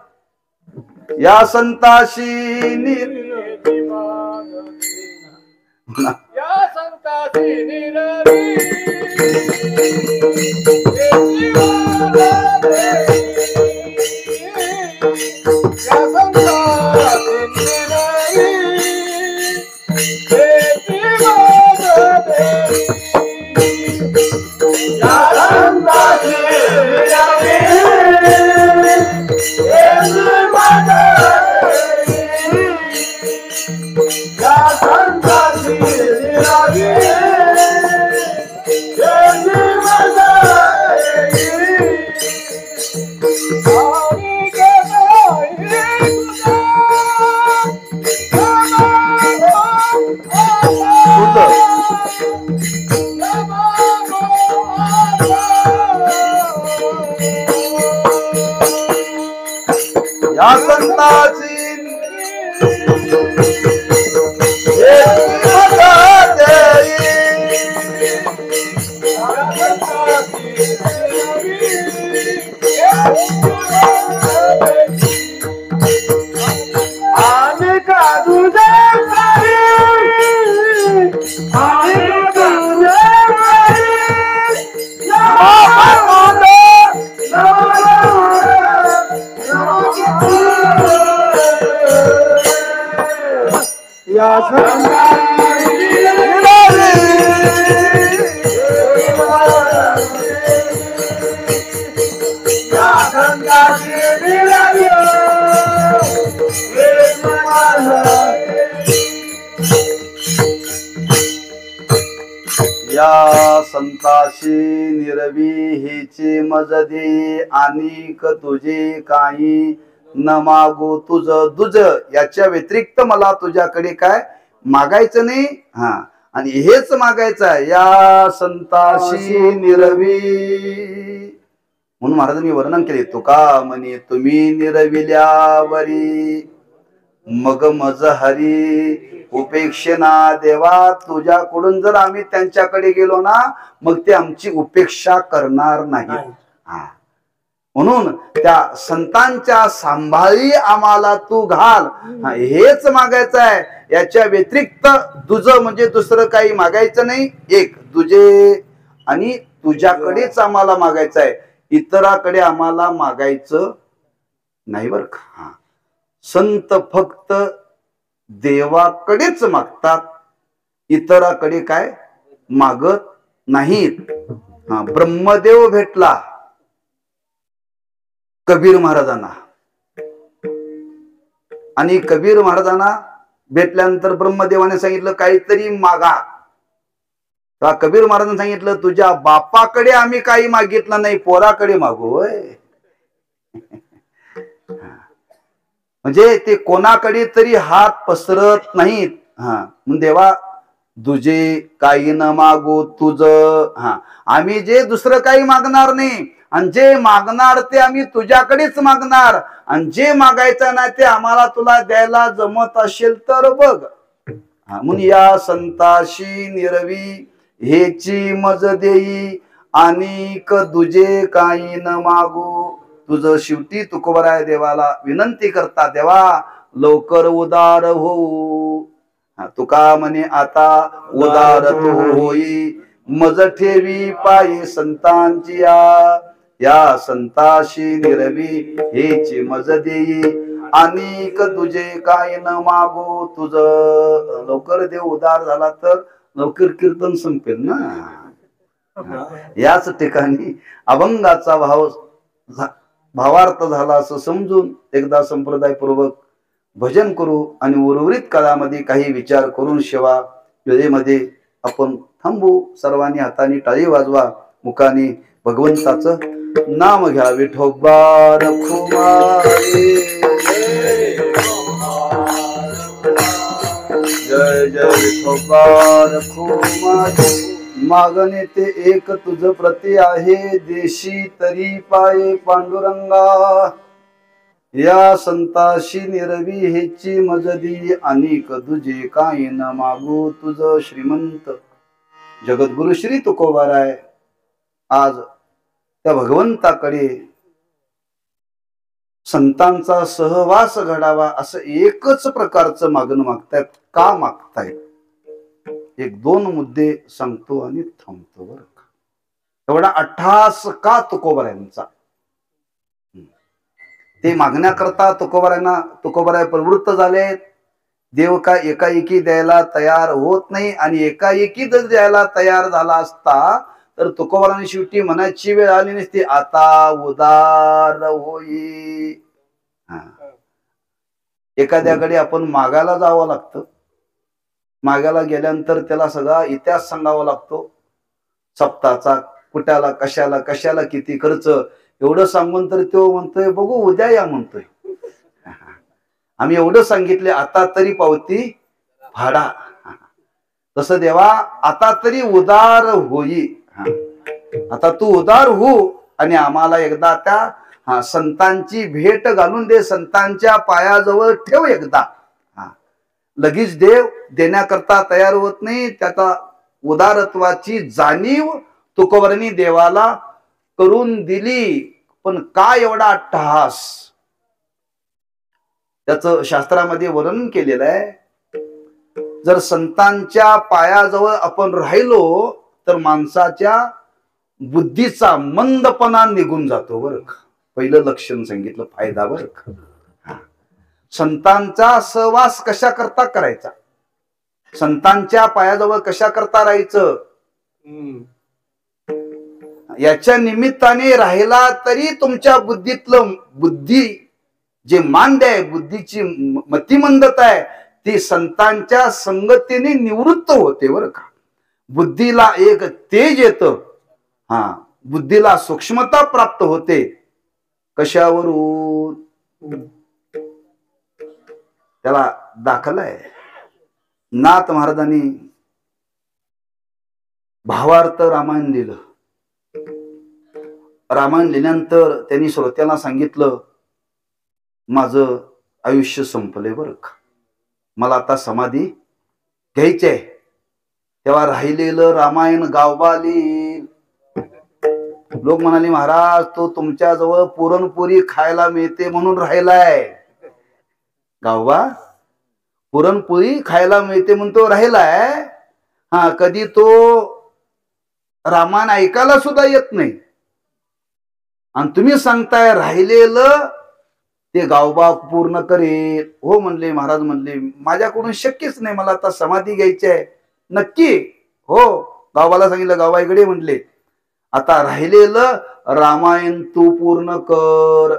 या संताशी या संताची या संताशी निरवी हिची मज दे, आणिक तुझे काही न मागू तुझ दुज. याच्या व्यतिरिक्त मला तुझ्याकडे काय मागायचं नाही. आणि हेच मागायचं आहे, या संताशी निरवी. म्हणून महाराजांनी वर्णन केले, तुका म्हणे तुम्ही निरविल्यावरी मग मज हरी उपेक्षेना. देवा तुझ्याकडून जर आम्ही त्यांच्याकडे गेलो ना, मग ते आमची उपेक्षा करणार नाही. म्हणून त्या संतांच्या सांभाळी आम्हाला तू घाल, हेच मागायचं आहे. याच्या व्यतिरिक्त दुज म्हणजे दुसरं काही मागायचं नाही. एक तुझे आणि तुझ्याकडेच आम्हाला मागायचं आहे, इतराकडे आम्हाला मागायचं नाही बर का. संत फक्त देवाकडेच मागतात, इतराकडे काय मागत नाहीत. ब्रह्मदेव भेटला कबीर महाराजांना, आणि कबीर महाराजांना भेटल्यानंतर ब्रह्मदेवाने सांगितलं काहीतरी मागा. कबीर महाराजांनी सांगितलं, तुझ्या बापाकडे आम्ही काही मागितलं नाही, पोराकडे मागू. म्हणजे ते कोणाकडे तरी हात पसरत नाहीत. मग देवा तुझे काही न मागू तुझ, आम्ही जे दुसरं काही मागणार नाही, आणि जे मागणार ते आम्ही तुझ्याकडेच मागणार, आणि जे मागायचं नाही ते आम्हाला तुला द्यायला जमत असेल तर बघ. म्हणून या संताशी निरवी हेची मज देई, अनिक तुझे काही न मागू. तुझं शेवटी तुकोबराय देवाला विनंती करता, देवा लवकर उदार होऊ. तुका म्हणे आता उदार तू होई, मज ठेवी पायी संतांची या संताशी निरवी हेची मज देई, अनिक तुझे काय न मागू. तुझ लवकर देव उदार झाला तर लवकर कीर्तन संपेल ना. याच ठिकाणी अभंगाचा भावार्थ झाला असं समजून एकदा संप्रदायपूर्वक भजन करू, आणि उर्वरित काळामध्ये काही विचार करून सेवा वेळेमध्ये आपण थांबू. सर्वांनी हाताने टाळी वाजवा, मुखाने भगवंताचं नाम घ्या. विठोबा रखुमाई जय जय विठोबा रखुमाई. मागणे ते एक तुझ प्रती आहे, देशी तरी पाये पांडुरंगा. या संताशी निरवी हेची मजदी, अनिक तुझे काही न मागू. तुझ श्रीमंत जगद्गुरु श्री तुकोबाराय आज त्या भगवंताकडे संतांचा सहवास घडावा असं एकच प्रकारचं मागणं मागतायत. का मागतायत? एक दोन मुद्दे सांगतो आणि थांबतो बरं का. एवढा अट्टहास का तुकोबारायांचा? ते मागण्याकरता तुकोबाराय प्रवृत्त झालेत. देव का एकाएकी द्यायला तयार होत नाही, आणि एकाएकी जर द्यायला तयार झाला असता तर तुकोबारांनी शेवटी म्हणायची वेळ आली नसती, आता उदार होई. एखाद्याकडे आपण मागायला जावं लागतं. मागायला गेल्यानंतर त्याला सगळा इतिहास सांगावा लागतो, सप्ताचा, कुठ्याला कशाला कशाला किती खर्च, एवढं सांगून तर तो म्हणतोय बघू उद्या या म्हणतोय. आम्ही एवढं सांगितले, आता तरी पावती फाडा. तसं देवा आता तरी उदार होई. आता तू उदार हो, आणि आम्हाला एकदा त्या संतांची भेट घालून दे, संतांच्या पायाजवळ ठेव एकदा. लगेच देव देण्याकरता तयार होत नाही. त्याचा उदारत्वाची जाणीव तुकोबारांनी देवाला करून दिली. पण का एवढा अट्टहास? त्याचं शास्त्रामध्ये वर्णन केलेलं आहे. जर संतांच्या पायाजवळ आपण राहिलो तर माणसाच्या बुद्धीचा मंदपणा निघून जातो बरं का. पहिलं लक्षण सांगितलं, फायदा बरं का. संतांचा सहवास कशा करता करायचा, संतांच्या पायाजवळ कशा करता राहायचं, याच्या निमित्ताने राहिला तरी तुमच्या बुद्धीतलं बुद्धी जे मांद्य आहे, बुद्धीची मतिमंदता आहे, ती संतांच्या संगतीने निवृत्त होते बरं का. बुद्धीला एक तेज येतं, बुद्धीला सूक्ष्मता प्राप्त होते. कशावरून? त्याला दाखल आहे. नाथ महाराजांनी भावार्थ रामायण लिहिलं. रामायण लिहिल्यानंतर त्यांनी श्रोत्यांना सांगितलं, माझं आयुष्य संपलंय बरं का, मला आता समाधी घ्यायची आहे. तेव्हा राहिलेलं रामायण गावबा लिहिल. लोक म्हणाले, महाराज तो तुमच्या जवळ पुरणपोळी खायला मिळते म्हणून राहिलाय. गावबा पुरणपोळी खायला मिळते म्हणून तो राहिलाय. कधी तो रामायण ऐकायला सुद्धा येत नाही, आणि तुम्ही सांगताय राहिलेलं ते गावबा पूर्ण करेल. हो म्हणले महाराज, म्हणले माझ्याकडून शक्यच नाही, मला आता समाधी घ्यायची आहे. नक्की? हो. गावबाला सांगितलं, गावबा इकडे म्हणले, आता राहिलेलं रामायण तू पूर्ण कर.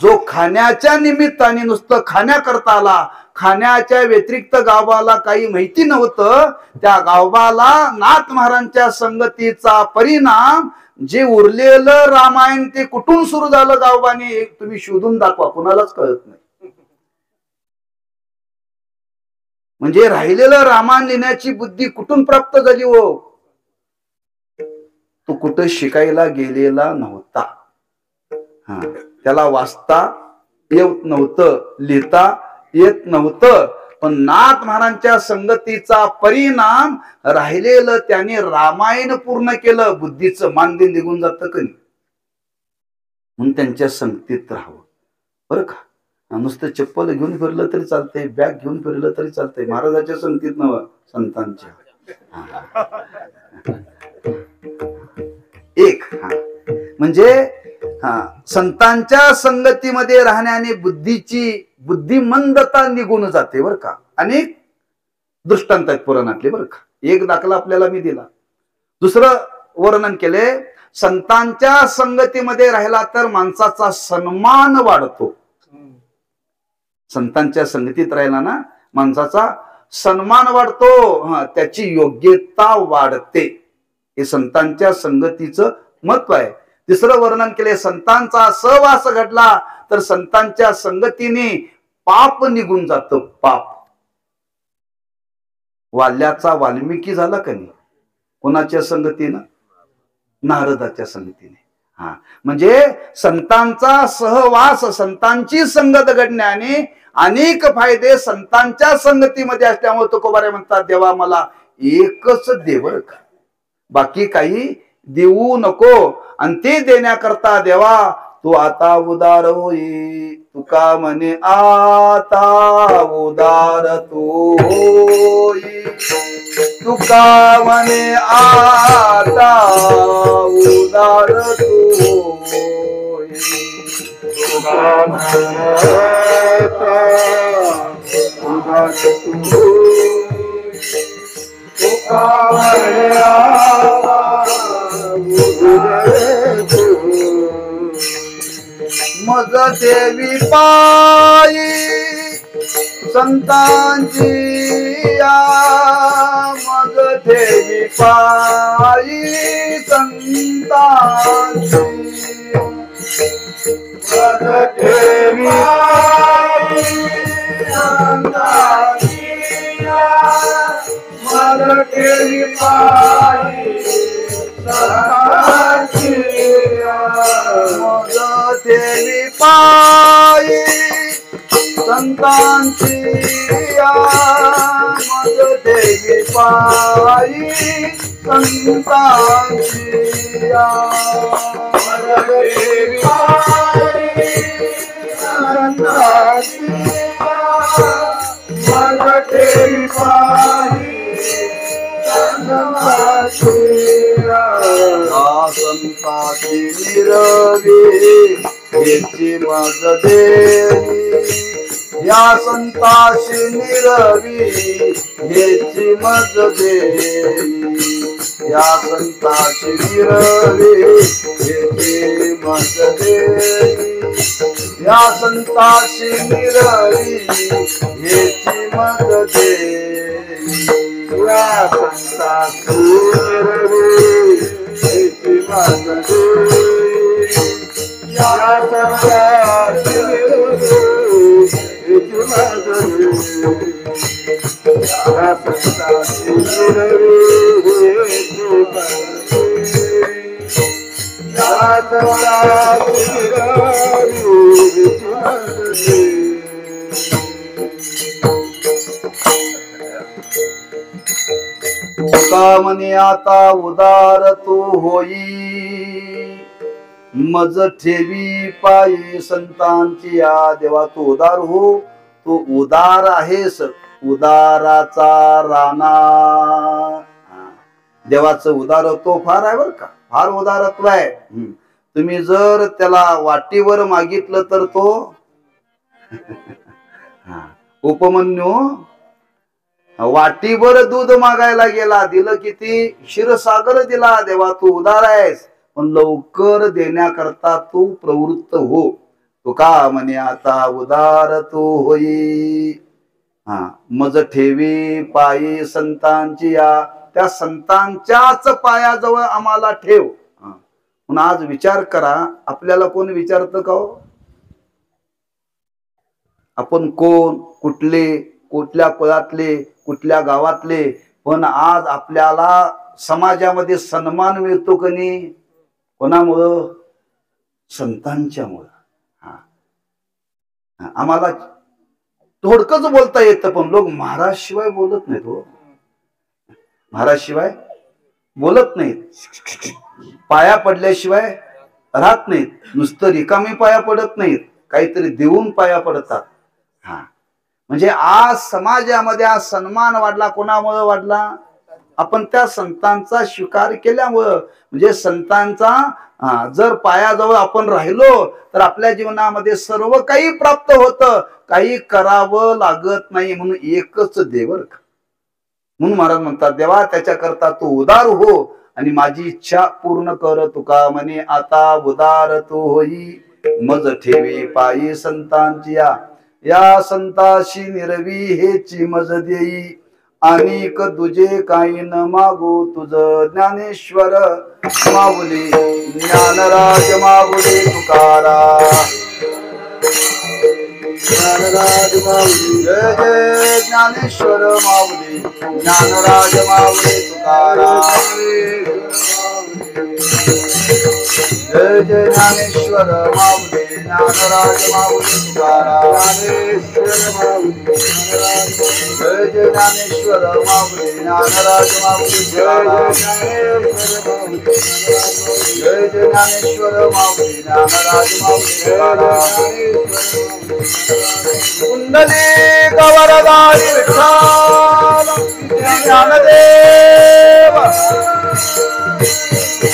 जो खाण्याच्या निमित्ताने नुसतं खाण्याकरता आला, खाण्याच्या व्यतिरिक्त गावबाला काही माहिती नव्हतं, त्या गावबाला नाथ महाराजांच्या संगतीचा परिणाम जे उरलेलं रामायण ते कुठून सुरू झालं गावबानी तुम्ही शोधून दाखवा, कुणालाच कळत नाही. म्हणजे राहिलेलं रामायण लिहिण्याची बुद्धी कुठून प्राप्त झाली हो? तो कुठं शिकायला गेलेला नव्हता. त्याला वाचता येत नव्हतं, लिहिता येत नव्हतं, पण नाथ महाराजांच्या संगतीचा परिणाम राहिलेलं त्याने रामायण पूर्ण केलं. बुद्धीचं मानदी निघून जातं का नाही, म्हणून त्यांच्या संगतीत राहावं बरं का. नुसतं चप्पल घेऊन फिरलं तरी चालतंय, बॅग घेऊन फिरलं तरी चालतंय, महाराजाच्या संगतीत नव्हं, संतांच्या. एक म्हणजे संतांच्या संगतीमध्ये राहण्याने बुद्धिमंदता निघून जाते बरं का. अनेक दृष्टांत आहेत पुराणातले बरं का. एक दाखला आपल्याला मी दिला. दुसरं वर्णन केले, संतांच्या संगतीमध्ये राहिला तर माणसाचा सन्मान वाढतो. संतांच्या संगतीत राहिला ना माणसाचा सन्मान वाढतो, त्याची योग्यता वाढते. हे संतांच्या संगतीचं महत्व आहे. तिसरं वर्णन केले, संतांचा सहवास घडला तर संतांच्या संगतीने पाप निघून जातं. पाप. वाल्याचा वाल्मिकी झाला का नाही, कोणाच्या संगतीनं? नारदाच्या संगतीने. म्हणजे संतांचा सहवास, संतांची संगत घडण्याने अनेक फायदे संतांच्या संगतीमध्ये असल्यामुळे तुकोबारे म्हणतात, देवा मला एकच दे बरं का, बाकी काही देऊ नको. आणि ते देण्याकरता देवा तू आता उदार होई. तुका म्हणे आता उदार तू होई. तुका म्हणे आता उदार तू होई. तुका म्हणे आता उदार तू होई. तुका म्हणे आता मज देवी पायी संतांची मज देवी पायी संतांची. मज देवी पायी संतांची. मज देवी पायी संतांची. मज देवी पायी संतांची. मज देवी पायी संतांची. मज देवी पायी संतांची. मज देवी पायी संतांची. संताची निरवी याची मज देवी. या संताशी निरवी याची मज देवी. या संताशी निरवी याची मज देवी. या संताशी निरवी याची मज देवी. या संताची निरवी याची मज देवी. या संताची निरवी याची मज देवी. या संताची निरवी याची मज देवी. या संताची निरवी याची मज देवी. तुका म्हणे आता उदार तू होई. मज ठेवी पायी संतांची. या देवा तू उदार हो, तू उदार आहेस, उदाराचा राणा. देवाचं उदारत्व फार आहे बर का, फार उदारत्व आहे. तुम्ही जर त्याला वाटीवर मागितलं तर तो उपमन्यू वाटीवर दूध मागायला गेला, दिलं किती? क्षीरसागर दिला. देवा तू उदार आहेस, पण लवकर देण्याकरता तू प्रवृत्त हो. तुका म्हणे आता उदार तू होई. मज ठेवी पायी संतांची. या त्या संतांच्याच पायाजवळ आम्हाला ठेव. म्हणून आज विचार करा, आपल्याला कोण विचारतं का हो? आपण कोण, कुठले, कुठल्या कुळातले, कुठल्या गावातले, पण आज आपल्याला समाजामध्ये सन्मान मिळतो का नाही? कोणामुळं? संतांच्यामुळं. आम्हाला थोडकच बोलता येतं, पण लोक महाराज शिवाय बोलत नाहीत हो. महाराज शिवाय बोलत नाहीत, पाया पडल्याशिवाय राहत नाहीत. नुसतं रिकामी पाया पडत नाहीत, काहीतरी देऊन पाया पडतात. म्हणजे आज समाजामध्ये आज सन्मान वाढला. कोणामुळे वाढला? आपण त्या संतांचा स्वीकार केल्यामुळं. म्हणजे संतांचा जर पायाजवळ आपण राहिलो तर आपल्या जीवनामध्ये सर्व काही प्राप्त होतं, काही करावं लागत नाही. म्हणून एकच देवर. म्हणून महाराज म्हणतात, देवा त्याच्याकरता तू उदार हो आणि माझी इच्छा पूर्ण कर. तुका म्हणे आता उदार तू होई, मज ठेवी पायी संतांची या संताशी निरवी हेची मज देई. अनेक तुझे काही न मागू, तुझ ज्ञानेश्वर माऊली, ज्ञानराज माऊली तुकारा. ज्ञानराज माऊली, जय जय ज्ञानेश्वर माऊली, ज्ञानराज माऊली तुकारा. जय जय ज्ञानेश्वर माऊली, ज्ञानराज माऊली तुकारा. जय जय ज्ञानेश्वर माऊली, ज्ञानराज माऊली तुकारा. जय जय ज्ञानेश्वर माऊली, ज्ञानराज माऊली तुकारा. कुंडली गवरदारी विठ्ठल ज्ञानदेव.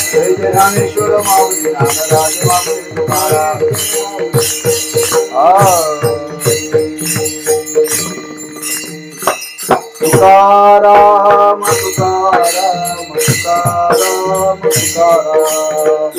जय जय ज्ञानेश्वर माऊली, ज्ञानराज माऊली तुकारा. तुकाराम तुकाराम तुकाराम तुकाराम.